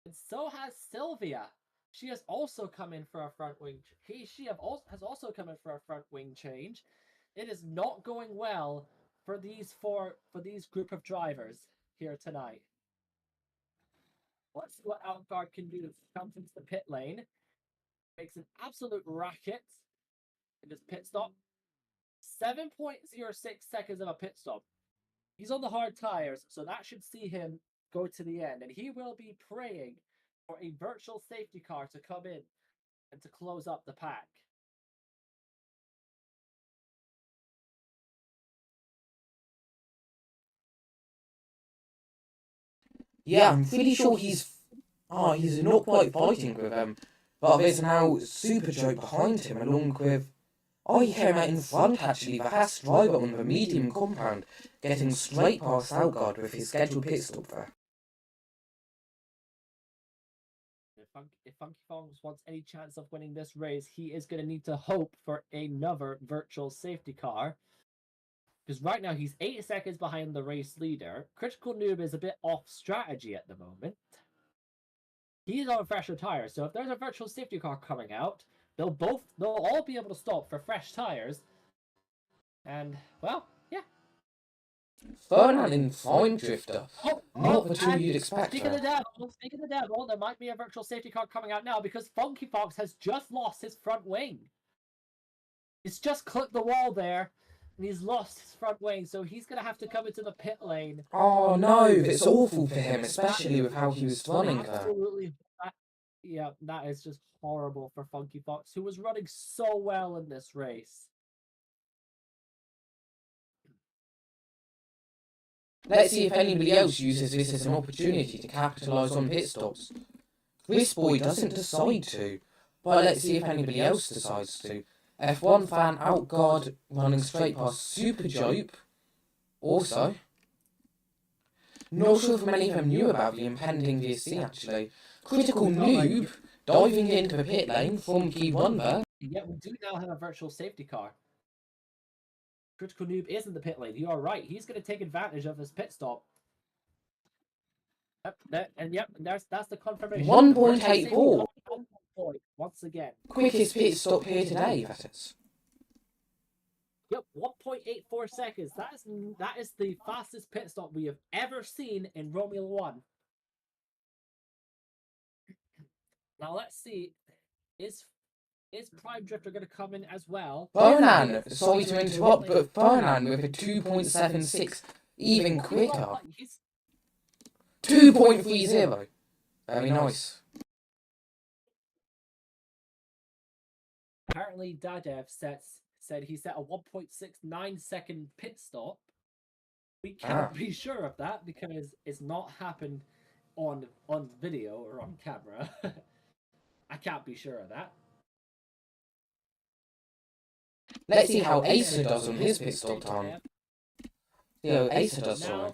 And so has Sylvia. She has also come in for a front wing. Has also come in for a front wing change. It is not going well for these group of drivers here tonight. Let's see what Outguard can do. Comes into the pit lane, makes an absolute racket in his pit stop. 7.06 seconds of a pit stop. He's on the hard tires, so that should see him go to the end, and he will be praying for a virtual safety car to come in and to close up the pack. Yeah, I'm pretty sure he's not quite fighting with him, but there's now Super Joe behind him, along with. Oh, he came out in front actually, the Haas driver on the medium compound, getting straight past Outguard with his scheduled pit stop there. If Funky Fongs wants any chance of winning this race, he is going to need to hope for another virtual safety car. Because right now he's 8 seconds behind the race leader. Critical Noob is a bit off strategy at the moment. He's on fresher tires, so if there's a virtual safety car coming out, they'll all be able to stop for fresh tires. And, well, yeah. Fernand in Prime Drifter. Not the two you'd expect. Speaking of the devil, there might be a virtual safety car coming out now because Funky Fox has just lost his front wing. He's just clipped the wall there, and he's lost his front wing, so he's going to have to come into the pit lane. Oh no, it's awful for him, especially with how he was running there. Absolutely. Yeah, that is just horrible for Funky Fox, who was running so well in this race. Let's see if anybody else uses this as an opportunity to capitalise on pit stops. This boy doesn't decide to, but let's see if anybody else decides to. F1 fan Outguard running straight past Super Jope. Also, not sure if many of them knew about the impending VSC actually. Critical Noob diving into the pit lane from P1 there. Yeah, we do now have a virtual safety car. Critical Noob is in the pit lane. You are right. He's going to take advantage of his pit stop. That's the confirmation. 1.84. Once again. Quickest pit stop here today, that is. Yep, 1.84 seconds. That is the fastest pit stop we have ever seen in Romula One. Now let's see. Is Prime Drifter going to come in as well? Fernand, sorry to interrupt, but Fernand with a 2.76, even quicker. 2.30. Very nice. Apparently, Dadev said he set a 1.69 second pit stop. We can't be sure of that because it's not happened on video or on camera. I can't be sure of that. Let's see how Acer does on his pit stop time. Yeah, Acer does, sorry.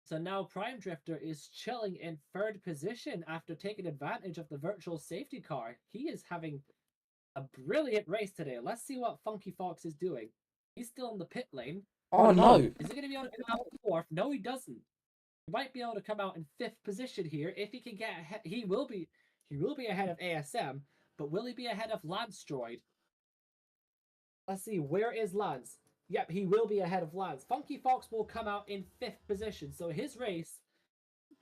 So now Prime Drifter is chilling in third position after taking advantage of the virtual safety car. He is having a brilliant race today. Let's see what Funky Fox is doing. He's still in the pit lane. Oh no! Is he going to be able to come out fourth? No, he doesn't. He might be able to come out in fifth position here if he can get ahead. He will be ahead of ASM, but will he be ahead of Lanstroid? Let's see, where is Lance? Yep, he will be ahead of Lance. Funky Fox will come out in fifth position, so his race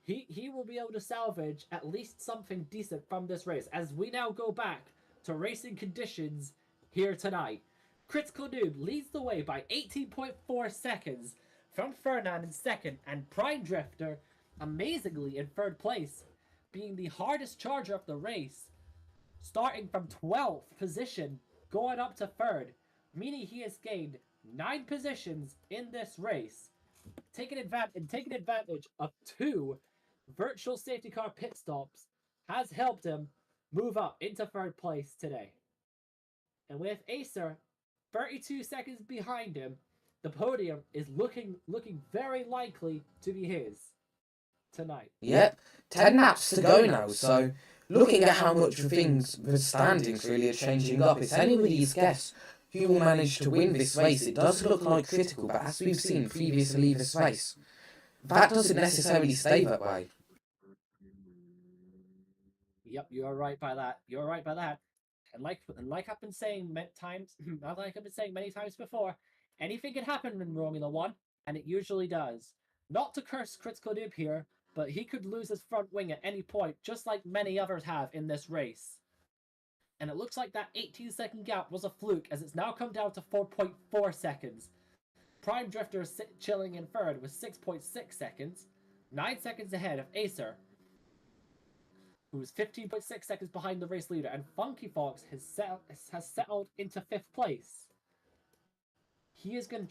he will be able to salvage at least something decent from this race as we now go back to racing conditions here tonight. Critical Noob leads the way by 18.4 seconds from Fernand in second, and Prime Drifter, amazingly in third place, being the hardest charger of the race, starting from 12th position, going up to third, meaning he has gained 9 positions in this race, taking advantage of 2 virtual safety car pit stops, has helped him move up into third place today. And with Acer 32 seconds behind him, the podium is looking very likely to be his tonight. Yep, 10 laps to go now, so looking at how much the standings really are changing up, it's anybody's guess who will manage to win this race. It does look like Critical, but as we've seen previously this race, that doesn't necessarily stay that way. Yep, you're right by that. You're right by that. And like I've been saying many times, many times before, anything can happen in Romula One, and it usually does. Not to curse Critical Noob here, but he could lose his front wing at any point, just like many others have in this race. And it looks like that 18-second gap was a fluke, as it's now come down to 4.4 seconds. Prime Drifter is chilling in third with 6.6 seconds, 9 seconds ahead of Acer, who's 15.6 seconds behind the race leader, and Funky Fox has settled into 5th place. He's gonna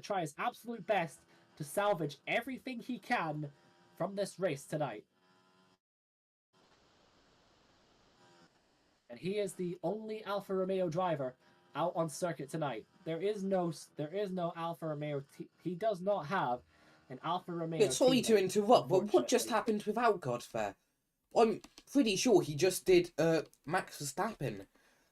try his absolute best to salvage everything he can from this race tonight. And he is the only Alfa Romeo driver out on circuit tonight. There is no Alfa Romeo. He does not have an Alfa Romeo. Sorry to interrupt, but what just happened with Alcott there? I'm pretty sure he just did Max Verstappen.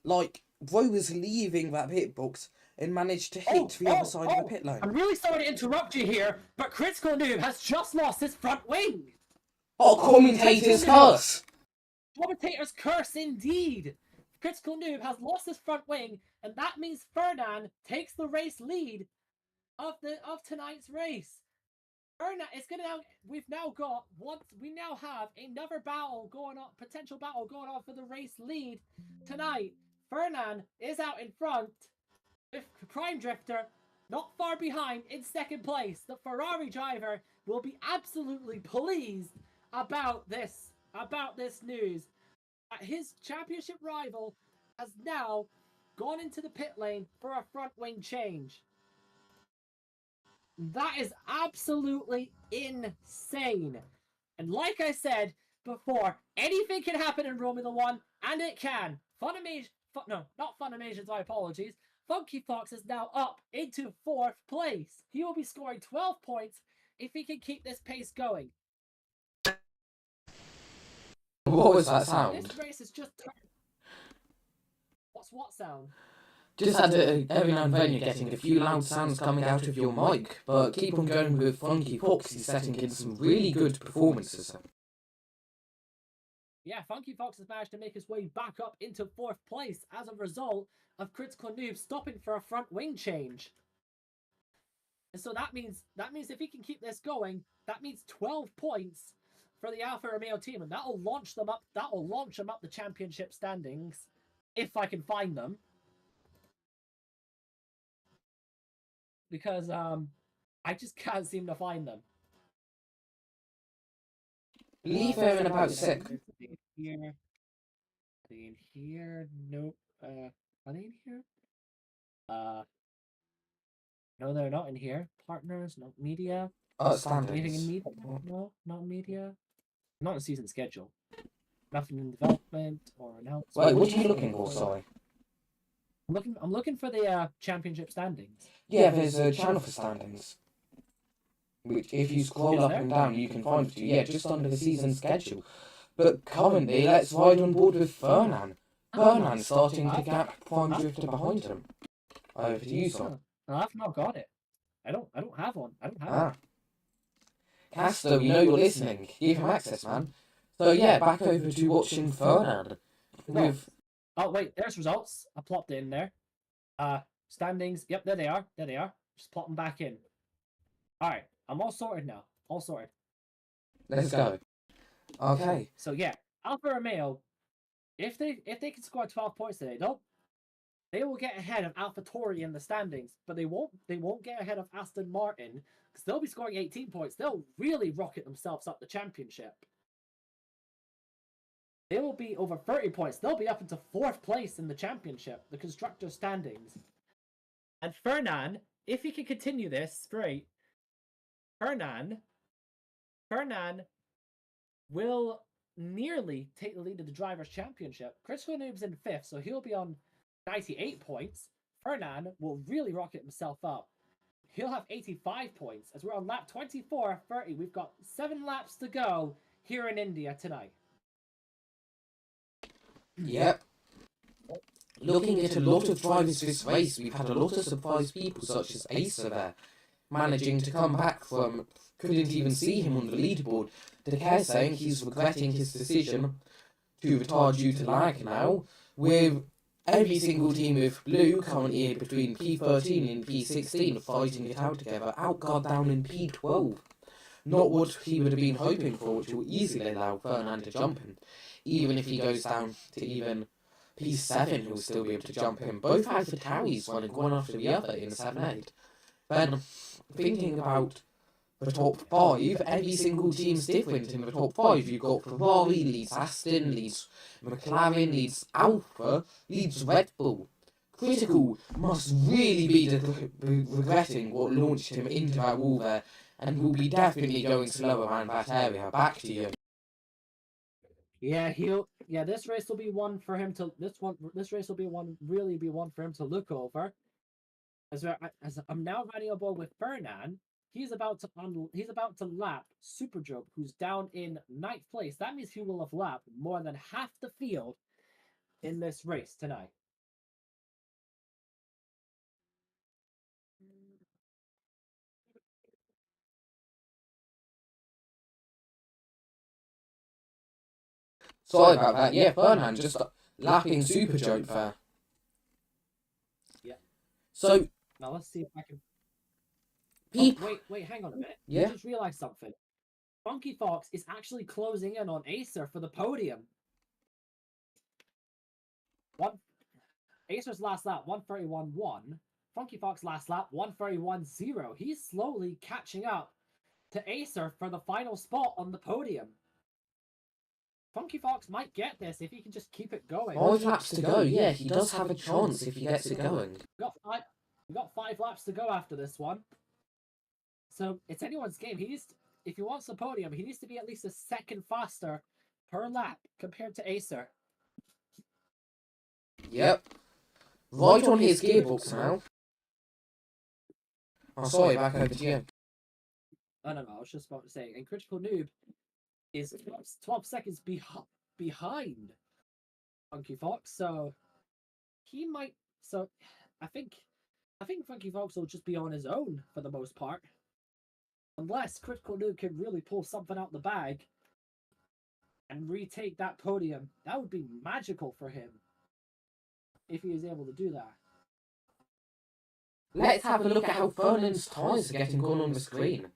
Like, bro was leaving that pit box and managed to hit the other side of the pit lane. I'm really sorry to interrupt you here, but Critical Noob has just lost his front wing. Oh, commentator's curse! Commentator's curse indeed. Critical Noob has lost his front wing, and that means Fernand takes the race lead of tonight's race. Fernand is gonna now. We now have another potential battle going on for the race lead tonight. Fernand is out in front with Prime Drifter not far behind in second place. The Ferrari driver will be absolutely pleased about this news. His championship rival has now gone into the pit lane for a front wing change. That is absolutely insane. And like I said before, anything can happen in Romula One, and it can. Not Funimation, my apologies. Funky Fox is now up into 4th place. He will be scoring 12 points if he can keep this pace going. What was that sound? This race is just... What's what sound? Just had every now and then you're getting a few loud sounds coming out of your mic, but keep on going with Funky Fox. He's setting in some really good performances. Yeah, Funky Fox has managed to make his way back up into 4th place as a result of Critical Noob stopping for a front wing change. And so that means if he can keep this going, that means 12 points for the Alfa Romeo team, and that'll launch them up the championship standings, if I can find them. Because I just can't seem to find them. Leave there in about a sec. Are they in here? Nope. Are they in here? No, they're not in here. Partners, not media. Anything in media? No, not media. Not in season schedule. Nothing in development or announcement. Wait, what are you looking for? Sorry. I'm looking for the championship standings. Yeah, there's a channel for standings. Which, if you scroll up and down, you can find it. Yeah, just under the season schedule. But currently, let's ride on board with Fernand. Fernand starting to gap Prime Drifter behind him. Over to you, son. I've not got it. I don't have one. I don't have it. Castor, we know you're listening. Give him access, man. So yeah, back over to watching Fernand. With... Oh wait, there's results. I plopped it in there. Standings. Yep, there they are. There they are. Just plop them back in. Alright, I'm all sorted now. All sorted. Let's go. Okay. So yeah, Alfa Romeo, if they can score 12 points today, they will get ahead of AlphaTauri in the standings, but they won't get ahead of Aston Martin because they'll be scoring 18 points. They'll really rocket themselves up the championship. They will be over 30 points. They'll be up into 4th place in the championship, the constructor standings. And Fernand, if he can continue this straight, Fernand will nearly take the lead of the Drivers' Championship. Critical Noob's in 5th, so he'll be on 98 points. Fernand will really rocket himself up. He'll have 85 points. As we're on lap 24, 30, we've got 7 laps to go here in India tonight. Yep. Looking at a lot of drivers this race, we've had a lot of surprise people such as Acer there, managing to come back from, couldn't even see him on the leaderboard, to Care saying he's regretting his decision to retire due to lag now, with every single team with blue currently between P13 and P16 fighting it out together, Outguard down in P12. Not what he would have been hoping for, which will easily allow Fernand to jump him. Even if he goes down to even P7, he'll still be able to jump him. Both AlphaTauris running one after the other in 7-8. Then, thinking about the top 5, every single team's different in the top 5. You've got Ferrari leads Aston, leads McLaren, leads Alpha, leads Red Bull. Critical must really be regretting what launched him into that wall there, and will be definitely going slow around that area. Back to you. Yeah, this race will be one for him to this race will be one for him to look over. As I'm now running a ball with Fernand, he's about to lap Super Joke, who's down in 9th place. That means he will have lapped more than half the field in this race tonight. Sorry about that. Yeah, Fernand just lapping Super Joke there. Yeah. So Now let's see if I can. people. Wait, hang on a minute. Yeah. I just realized something. Funky Fox is actually closing in on Acer for the podium. Acer's last lap 1:31.1. Funky Fox last lap 1:31.0. He's slowly catching up to Acer for the final spot on the podium. Funky Fox might get this if he can just keep it going. 5 laps to go. Yeah, he does have a chance if he gets it going. We got 5 laps to go after this one. So it's anyone's game. If he wants the podium, he needs to be at least a second faster per lap compared to Acer. Yep. Right on his gearbox now. Oh, sorry, back over to you. Oh, no, I was just about to say, and Critical Noob is 12 seconds behind Funky Fox, so he might. So I think Funky Fox will just be on his own for the most part, unless Critical Noob can really pull something out the bag and retake that podium. That would be magical for him if he is able to do that. Let's have a look at how Fernand's tyres are getting on the screen.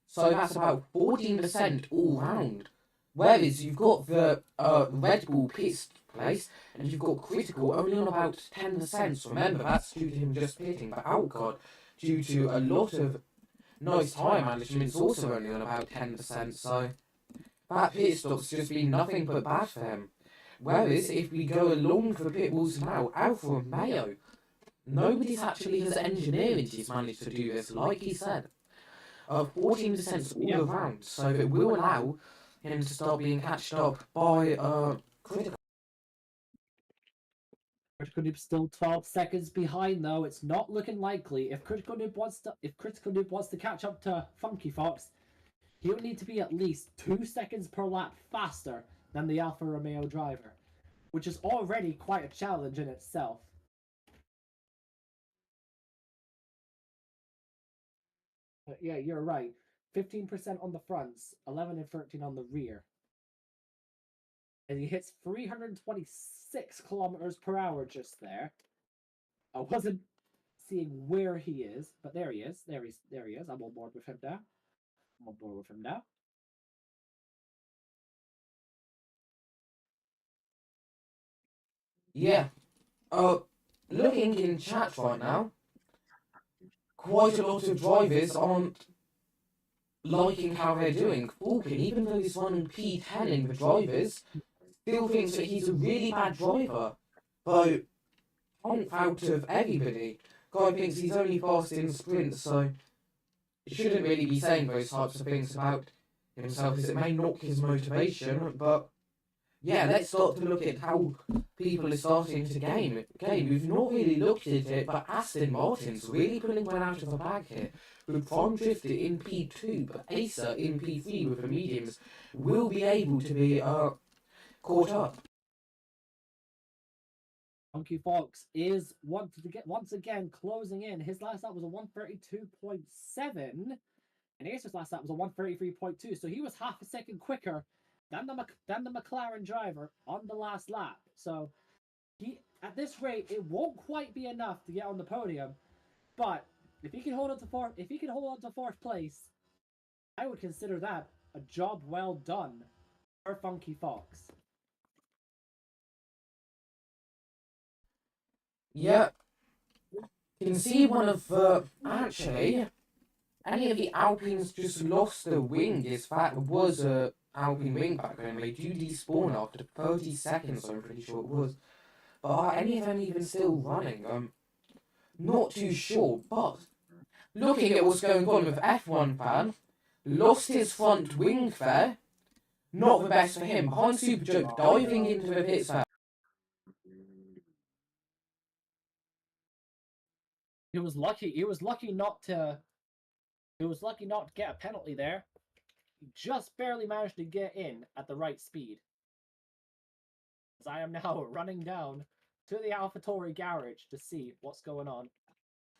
So that's about 14% all round. Whereas you've got the Red Bull pit place, and you've got Critical only on about 10%. So remember, that's due to him just pitting. But Outguard, due to a lot of nice tyre management, is also only on about 10%. So that pit stop's just been nothing but bad for him. Whereas if we go along the pit walls now, Alfa Romeo, nobody actually has engineering teams managed to do this, like he said. 14% all around, so it will allow him to start being catched up by Critical. Critical Noob's still 12 seconds behind, though. It's not looking likely. If Critical Noob wants to catch up to Funky Fox, he'll need to be at least 2 seconds per lap faster than the Alfa Romeo driver, which is already quite a challenge in itself. But yeah, you're right. 15% on the fronts, 11 and 13 on the rear. And he hits 326 kilometers per hour just there. I wasn't seeing where he is, but there he is. There he is. I'm on board with him now. Yeah. Looking in chat right now, quite a lot of drivers aren't liking how they're doing. Falcon, even though he's running P10 in the drivers, still thinks that he's a really bad driver. Though, 10th out of everybody, guy thinks he's only fast in sprints, so he shouldn't really be saying those types of things about himself, as it may knock his motivation, but yeah, let's start to look at how people are starting to game. We've not really looked at it, but Aston Martin's really pulling one out of the bag here. With Prime Drifter in P2, but Acer in P3 with the mediums will be able to be caught up. Funky Fox is once again closing in. His last lap was a 132.7, and Acer's last lap was a 133.2. So he was half a second quicker than the McLaren driver on the last lap. So he, at this rate, it won't quite be enough to get on the podium. But if he can hold on to fourth place, I would consider that a job well done for Funky Fox. Yeah. You can see one of actually, any of the Alpines just lost a wing. Is that was a Alpine wing back then. They do despawn after 30 seconds, I'm pretty sure it was. But are any of them even still running? Not too sure, but looking at what's going on with F1 fan, lost his front wing there. Not the best for him. Behind Super Joke diving into the pits there. He was lucky not to get a penalty there. He just barely managed to get in at the right speed. As I am now running down to the AlphaTauri garage to see what's going on.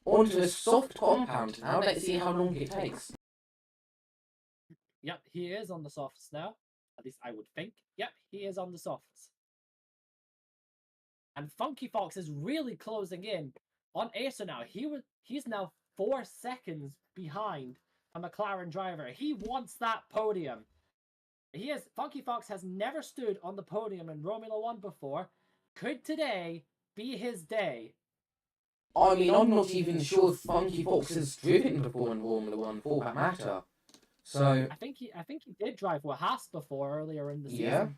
Onto the soft compound now. Let's see how long it takes. Yep, he is on the softs now. At least I would think. Yep, he is on the softs. And Funky Fox is really closing in on Acer now. He's now 4 seconds behind a McLaren driver. He wants that podium. Funky Fox has never stood on the podium in Romula One before. Could today be his day? I mean, I'm not even sure if Funky Fox has driven before in Formula One, for that matter. So I think he did drive with Haas before earlier in the season. yeah.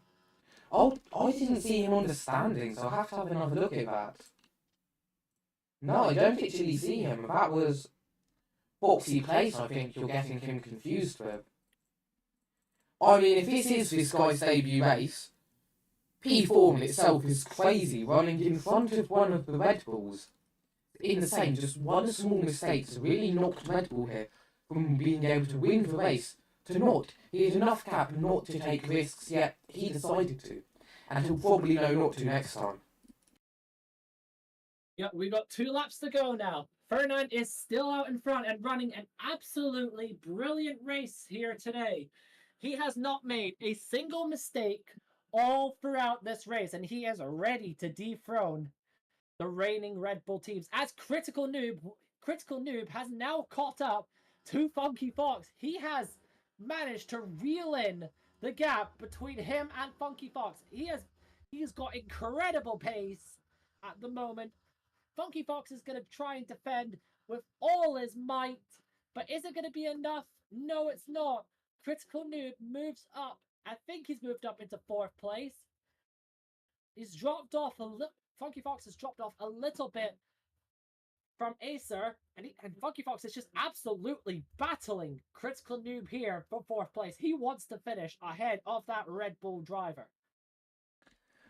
Oh, I didn't see him on the standings. I'll have to have another look at that. No, I don't actually see him. That was Boxy Place, I think you're getting him confused with. I mean, if this is this guy's debut race, P4 in itself is crazy, running in front of one of the Red Bulls. Insane, just one small mistake really knocked Red Bull here from being able to win the race to not. He had enough cap not to take risks, yet he decided to. And he'll probably know not to next time. Yeah, we've got 2 laps to go now. Fernand is still out in front and running an absolutely brilliant race here today. He has not made a single mistake all throughout this race, and he is ready to dethrone the reigning Red Bull teams. As Critical Noob has now caught up to Funky Fox. He has managed to reel in the gap between him and Funky Fox. He's got incredible pace at the moment. Funky Fox is going to try and defend with all his might, but is it going to be enough? No, it's not. Critical Noob moves up. I think he's moved up into 4th place. He's dropped off a little. Funky Fox has dropped off a little bit from Acer, and Funky Fox is just absolutely battling Critical Noob here for 4th place. He wants to finish ahead of that Red Bull driver.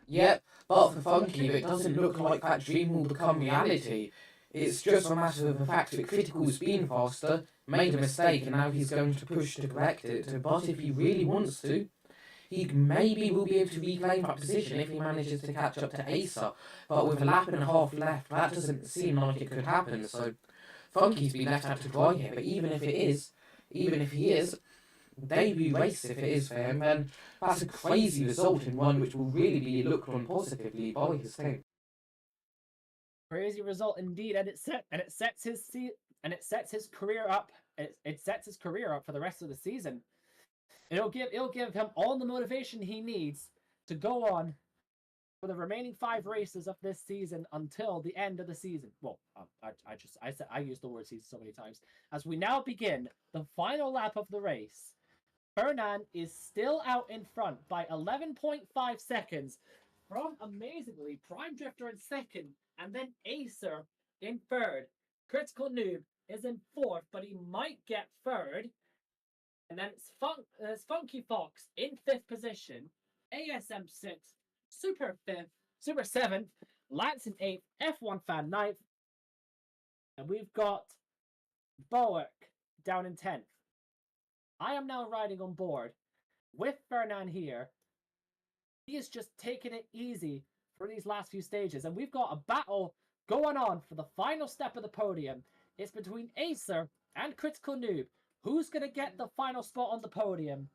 Yep, but for Funky, it doesn't look like that dream will become reality. It's just a matter of the fact that Critical's been faster, made a mistake, and now he's going to push to correct it. But if he really wants to, he maybe will be able to reclaim that position if he manages to catch up to Acer. But with a lap and a half left, that doesn't seem like it could happen. So Funky's been left out to dry here. But even if he is, debut race if it is for him, then that's a crazy result and one which will really be looked on positively by his team. Crazy result indeed, and it sets his career up. It sets his career up for the rest of the season. It'll give him all the motivation he needs to go on for the remaining 5 races of this season until the end of the season. Well, I used the word season so many times. As we now begin the final lap of the race, Fernand is still out in front by 11.5 seconds from, amazingly, Prime Drifter in second, and then Acer in third. Critical Noob is in fourth, but he might get third. And then it's Funky Fox in fifth position, ASM sixth, Super fifth, Super seventh, Lance in eighth, F1 Fan ninth, and we've got Bowick down in 10th. I am now riding on board with Fernand here. He is just taking it easy for these last few stages, and we've got a battle going on for the final step of the podium. It's between Acer and Critical Noob. Who's going to get the final spot on the podium?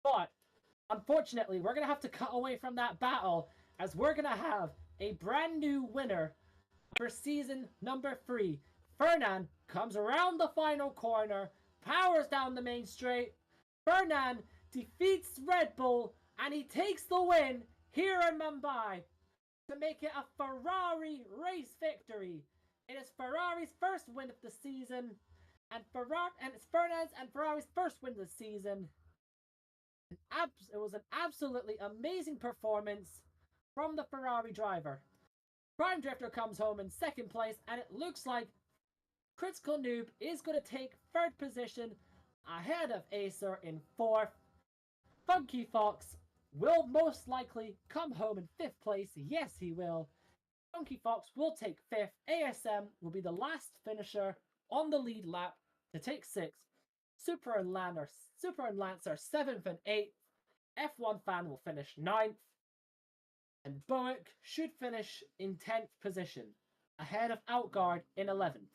But unfortunately, we're going to have to cut away from that battle, as we're going to have a brand new winner for season number 3. Fernand comes around the final corner, powers down the main straight. Fernand defeats Red Bull, and he takes the win here in Mumbai to make it a Ferrari race victory. It is Ferrari's first win of the season, and it's Fernand's and Ferrari's first win of the season. It was an absolutely amazing performance from the Ferrari driver. Prime Drifter comes home in second place, and it looks like Critical Noob is going to take third position ahead of Acer in fourth. Funky Fox will most likely come home in fifth place. Yes, he will. Funky Fox will take fifth. ASM will be the last finisher on the lead lap to take sixth. Super and Lance are seventh and eighth. F1 Fan will finish ninth. And Bowick should finish in 10th position, ahead of Outguard in 11th.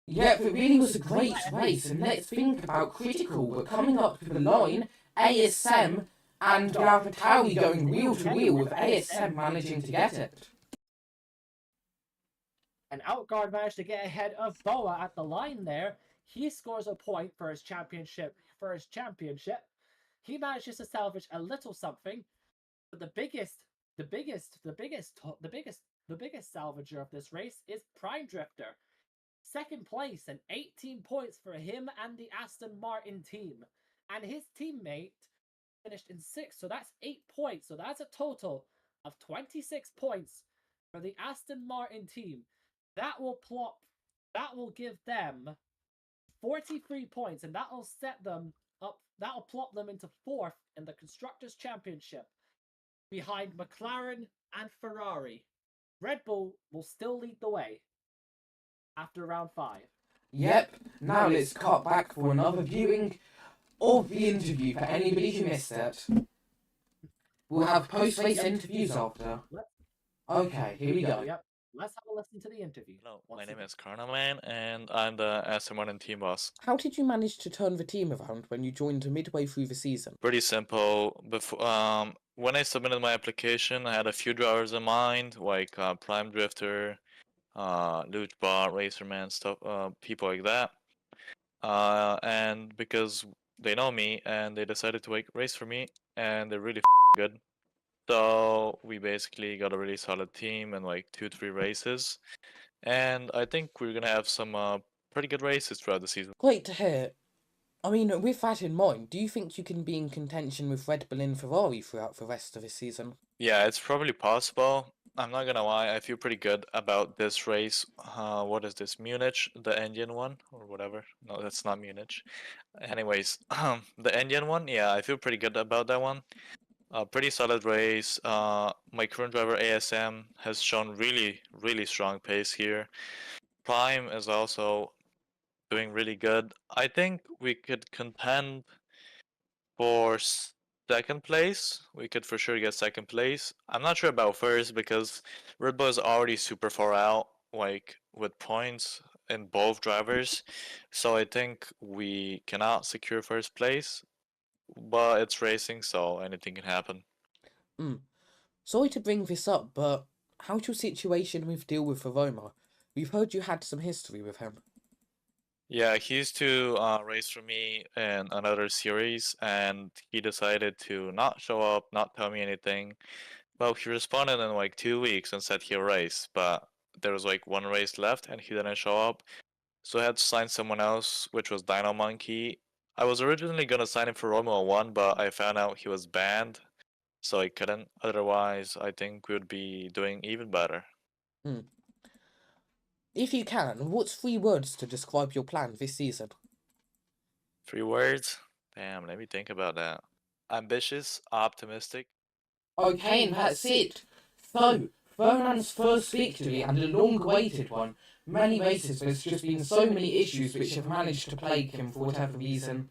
Yep, it really was a great race, and let's think about Critical. We're coming up to the line, ASM and Galpatawi going wheel to wheel, with ASM managing to get it. And Outguard managed to get ahead of Boa at the line there. He scores a point for his championship. He manages to salvage a little something, but the biggest salvager of this race is Prime Drifter. Second place and 18 points for him and the Aston Martin team. And his teammate finished in 6th, so that's 8 points. So that's a total of 26 points for the Aston Martin team. That will give them 43 points, and that'll set them up. That'll plop them into 4th in the Constructors' Championship, behind McLaren and Ferrari. Red Bull will still lead the way after round 5. Yep, now let's cut back for another viewing of the interview for anybody who missed it. We'll have post-race interviews after. Okay, here we go. Yep. Let's have a listen to the interview. Hello, my name is Karnaman, and I'm the Aston Martin team boss. How did you manage to turn the team around when you joined midway through the season? Pretty simple. When I submitted my application, I had a few drivers in mind, like Prime Drifter, Luchbot, Racerman, stuff, people like that. And because they know me and they decided to race for me, and they're really good. So we basically got a really solid team in like 2-3 races, and I think we're gonna have some pretty good races throughout the season. Great to hear. I mean, with that in mind, do you think you can be in contention with Red Bull and Ferrari throughout the rest of the season? Yeah, it's probably possible. I'm not gonna lie, I feel pretty good about this race. What is this, Munich, the Indian one, or whatever? No, that's not Munich. Anyways, the Indian one, yeah, I feel pretty good about that one. Pretty solid race. My current driver ASM has shown really strong pace here. Prime is also doing really good. I think we could contend for second place. We could for sure get second place. I'm not sure about first because Red Bull is already super far out, like with points in both drivers. So I think we cannot secure first place. But it's racing, so anything can happen. Sorry to bring this up, but how's your situation with deal with Aroma? We've heard you had some history with him. Yeah, he used to race for me in another series, and he decided to not show up, not tell me anything. Well, he responded in like 2 weeks and said he'll race, but there was like one race left, and he didn't show up. So I had to sign someone else, which was Dino Monkey. I was originally gonna sign him for Romula One, but I found out he was banned, so I couldn't. Otherwise, I think we would be doing even better. If you can, what's 3 words to describe your plan this season? 3 words? Damn, let me think about that. Ambitious, optimistic. Okay, and that's it. So, Fernand's first victory and a long-awaited one. Many races, there's just been so many issues which have managed to plague him for whatever reason.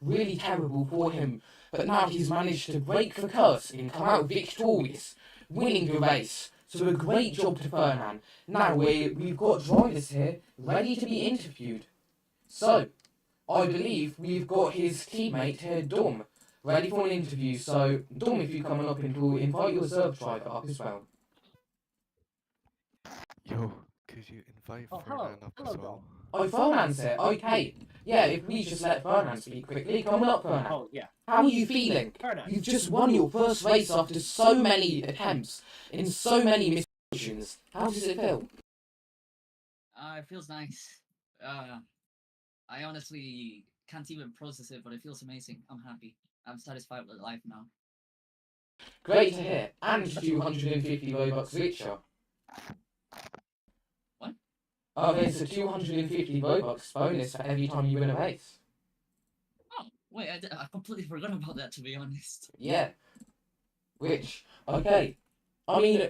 Really terrible for him. But now he's managed to break the curse and come out victorious, winning the race. So a great job to Fernand. Now we've got drivers here ready to be interviewed. So, I believe we've got his teammate here, Dom, ready for an interview. So, Dom, if you come on up and we'll invite your reserve driver up as well. Yo, could you invite Oh, hello. Fernand up Hello, as Dom. well? Oh, Fernand's here. Okay. Yeah, if we just let Fernand speak quickly. Come on up, Fernand. Oh, yeah. How are you feeling? Fernand. You've just won your first race after so many attempts in so many misfortunes. How does it feel? It feels nice. I honestly can't even process it, but it feels amazing. I'm happy. I'm satisfied with life now. Great to hear. And 250 Robux richer. What? Oh, there's a 250 Robux bonus for every time you win a race. Oh, wait, I completely forgot about that, to be honest. Yeah. Which, okay. I mean,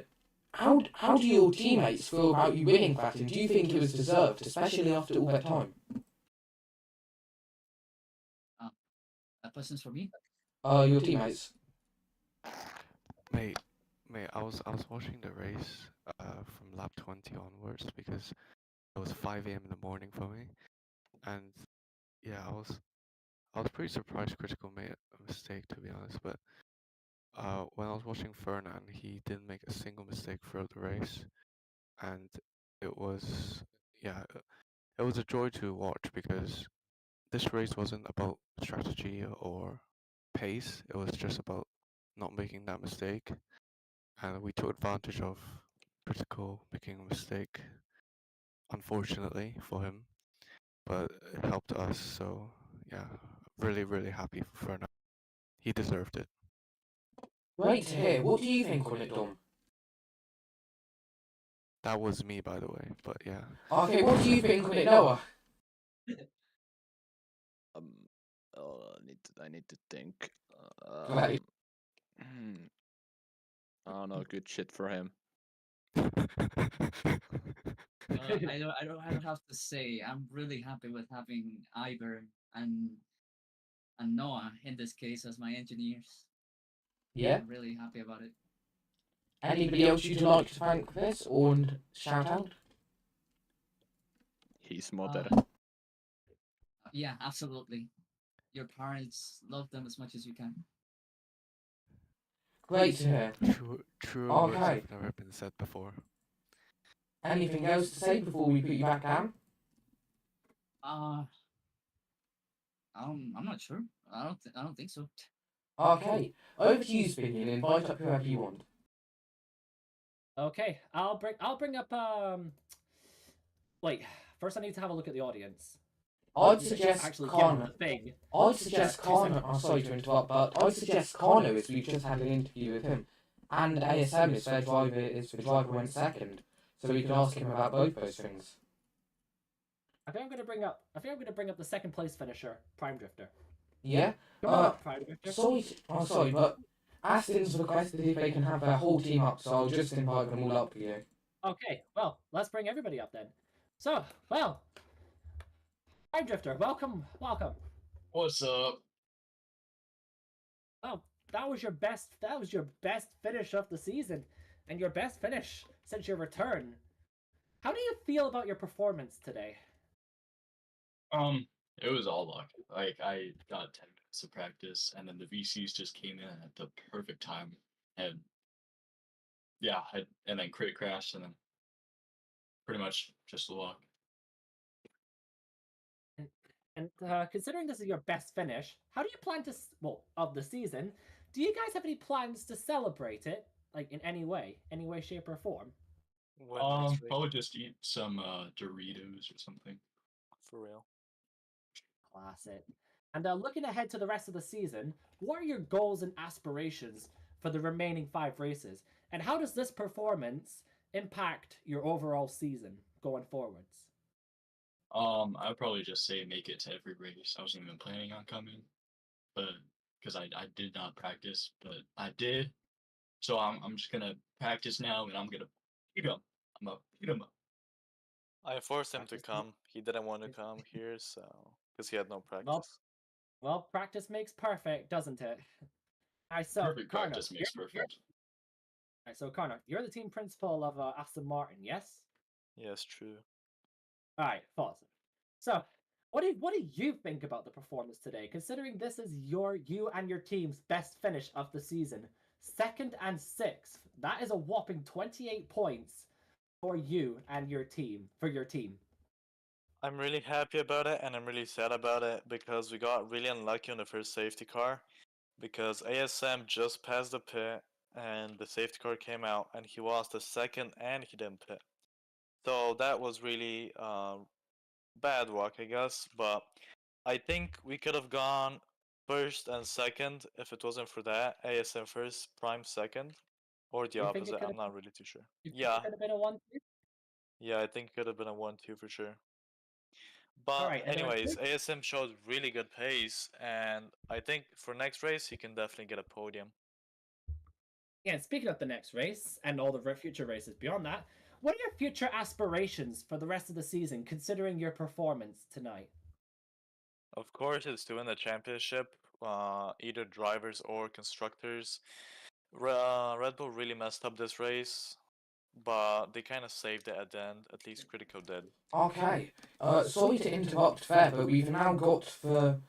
how do your teammates feel about you winning that, and do you think it was deserved, especially after all that time? That question's for me? Your teammates. Mate, I was watching the race from lap 20 onwards because it was 5 a.m. in the morning for me, and yeah, I was pretty surprised Critical made a mistake, to be honest. But when I was watching Fernand, he didn't make a single mistake throughout the race, and it was it was a joy to watch because this race wasn't about strategy or pace. It was just about not making that mistake, and we took advantage of Critical making a mistake, unfortunately for him, but it helped us. So yeah, really happy for Fernand. He deserved it. Great to hear. What do you think on it, Dom? That was me, by the way. But yeah, Okay, what do you think on it, Noah? I need to think. Right. I don't know. Good shit for him. I don't have to say. I'm really happy with having Iber and Noah in this case as my engineers. Yeah. I'm really happy about it. Anybody else you'd like to thank for this or shout out? He's mother. Yeah, absolutely. Your parents love them as much as you can. Great to hear. True words Okay. have never been said before. Anything else to say before we put you back down? I'm not sure. I don't think so. Okay, over to you, Spinny, and invite up whoever you want. Okay, I'll bring up wait, first I need to have a look at the audience. I'd suggest Actually, Kano. the thing. I'd suggest Kano. I'm sorry to interrupt, but I'd suggest Kano, as we've just had an interview with him, and ASM is their driver. Is the driver went second, so we can ask him about both those things. I think I'm gonna bring up the second place finisher, Prime Drifter. Yeah. Come on up, Prime Drifter. Sorry, but Aston's requested if they can have their whole team up, so I'll just invite them all up for you. Okay, well, let's bring everybody up then. So, well, Prime Drifter, welcome. What's up? Oh, that was your best finish of the season, and your best finish since your return. How do you feel about your performance today? It was all luck. Like I got 10 minutes of practice, and then the VCs just came in at the perfect time, and yeah, and then crit crashed, and then pretty much just luck. And considering this is your best finish, how do you plan to of the season? Do you guys have any plans to celebrate it, like in any way, shape, or form? When next race? Probably just eat some Doritos or something. For real. Classic. And looking ahead to the rest of the season, what are your goals and aspirations for the remaining 5 races? And how does this performance impact your overall season going forwards? I would probably just say make it to every race. I wasn't even planning on coming, but because I did not practice, but I did. So I'm just gonna practice now, and I'm gonna beat him. I'm gonna beat him up. I forced him to Practice come. He didn't want to come here, so because he had no Well, practice. well, practice makes perfect, doesn't it? All right, so Perfect Karna, practice makes perfect. all right, so Karna, you're the team principal of Aston Martin, yes? Yes, true. All right, awesome. So, what do you think about the performance today? Considering this is you and your team's best finish of the season, 2nd and 6th, that is a whopping 28 points for you and your team I'm really happy about it, and I'm really sad about it because we got really unlucky on the first safety car. Because ASM just passed the pit, and the safety car came out, and he was the second, and he didn't pit. So that was really bad luck, I guess. But I think we could have gone first and second if it wasn't for that. ASM first, Prime second, or the You think it opposite. could I'm have not really too sure. you think it Yeah, could have been a 1-2? yeah, I think it could have been a 1-2 for sure. All But right, and anyways, ASM showed really good pace, and I think for next race he can definitely get a podium. yeah, speaking of the next race and all the future races beyond that, what are your future aspirations for the rest of the season, considering your performance tonight? Of course, it's to win the championship, either drivers or constructors. Red Bull really messed up this race, but they kind of saved it at the end. At least Critical did. Okay. Sorry to interrupt there, but we've now got the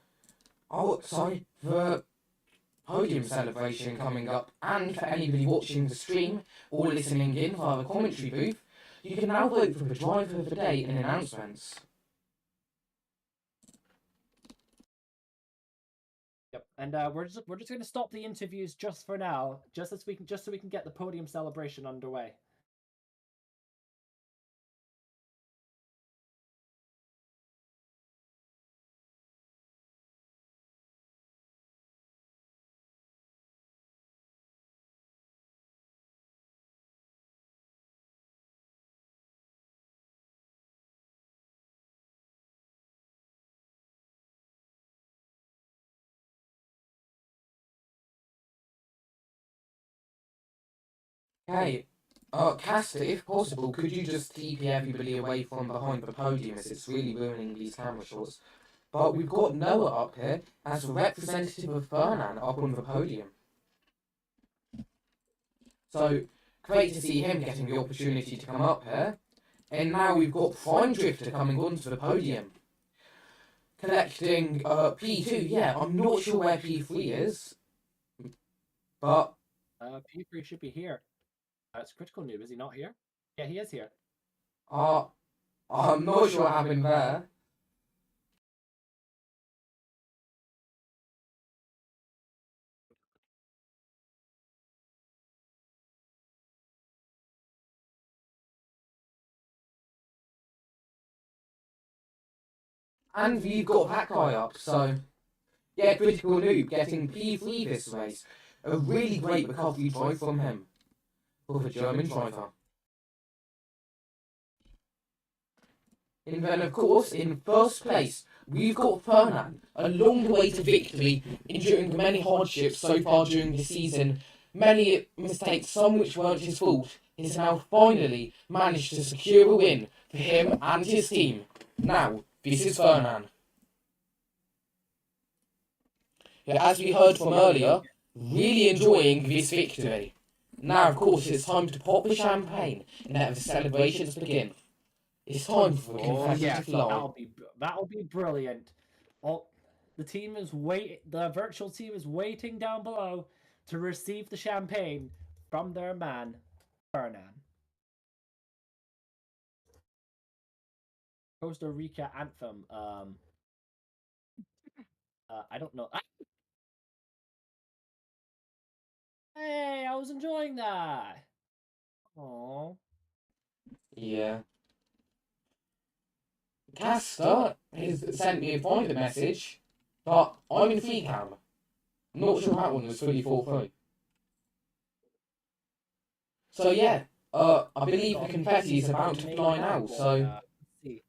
podium celebration coming up, and for anybody watching the stream or listening in via the commentary booth, you can now vote for the driver of the day in announcements. Yep, and we're just going to stop the interviews just for now, just so we can get the podium celebration underway. Hey, Caster, if possible, could you just TP everybody away from behind the podium as it's really ruining these camera shots? But we've got Noah up here as the representative of Fernan up on the podium. So, great to see him getting the opportunity to come up here. And now we've got Prime Drifter coming onto the podium. Collecting P2, yeah, I'm not sure where P3 is. But P3 should be here. It's Critical Noob, is he not here? Yeah, he is here. I'm not sure what happened there. And we've got that guy up, so yeah, Critical Noob getting P3 this race. A really great recovery drive from him. For the German driver. And then, of course, in first place, we've got Fernan, along the way to victory, enduring the many hardships so far during the season, many mistakes, some which weren't his fault, has now finally managed to secure a win for him and his team. Now, this is Fernan. Yeah, as we heard from earlier, really enjoying this victory. Now, of course, it's time to pop the champagne and let the celebrations begin. It's time for the confetti yeah, to fly. that'll be brilliant. The virtual team is waiting down below to receive the champagne from their man, Fernan. Costa Rica anthem. I don't know. Hey, I was enjoying that. Aww. Yeah. Castor has sent me a private message, but I'm in free cam. Not sure that one was fully thought through. So yeah, I believe the confetti is about to fly now, so Let's see.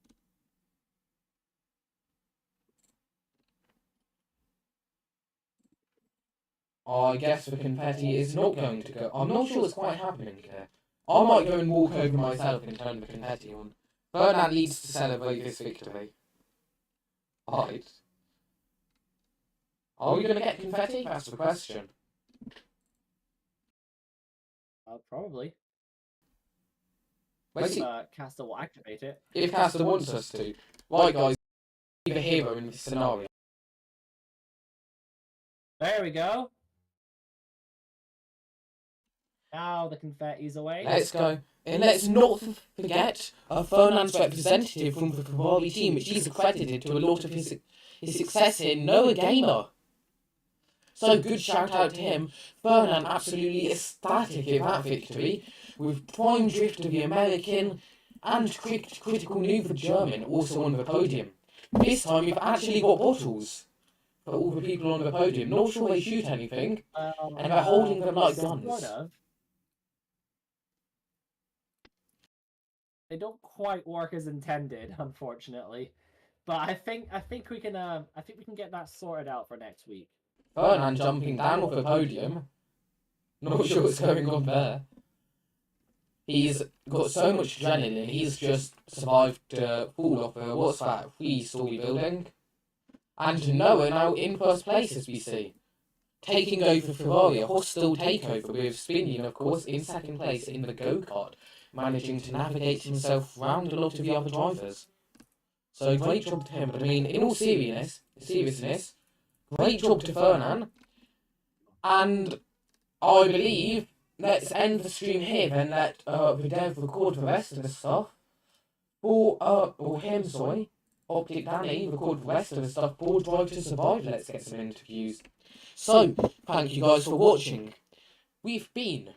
I guess the confetti is not going to go. I'm not sure what's quite happening here. I might go and walk over myself and turn the confetti on. Ferdinand needs to celebrate this victory. Right. Are we going to get confetti? That's the question. Probably. Basically, Caster will activate it. if Castor wants us to. Right, guys, be the hero in this scenario. There we go. Now the confetti's away. Let's go. And let's not forget Fernand's representative from the Ferrari team, which he's accredited to a lot of his success in, Noah Gamer. So good shout out to him. Fernand absolutely ecstatic at that victory, with prime drift of the American and critical new for German also on the podium. This time we've actually got bottles for all the people on the podium. Not sure they shoot anything, and they're holding them like guns. Sort of. They don't quite work as intended, unfortunately. But I think we can get that sorted out for next week. Fernand jumping down off the podium. Not sure what's going on there. He's got so much adrenaline, he's just survived to fall off a, what's that, 3-story building. And Noah now in first place, as we see. Taking over Ferrari, a hostile takeover, with Spinian, of course, in second place in the go-kart, managing to navigate himself round a lot of the other drivers. So great job to him, but I mean, in all seriousness, great job to Fernand. And I believe, let's end the stream here, then let the dev record the rest of the stuff. Optic Danny record the rest of the stuff. For Drive to Survive, let's get some interviews. So, thank you guys for watching. We've been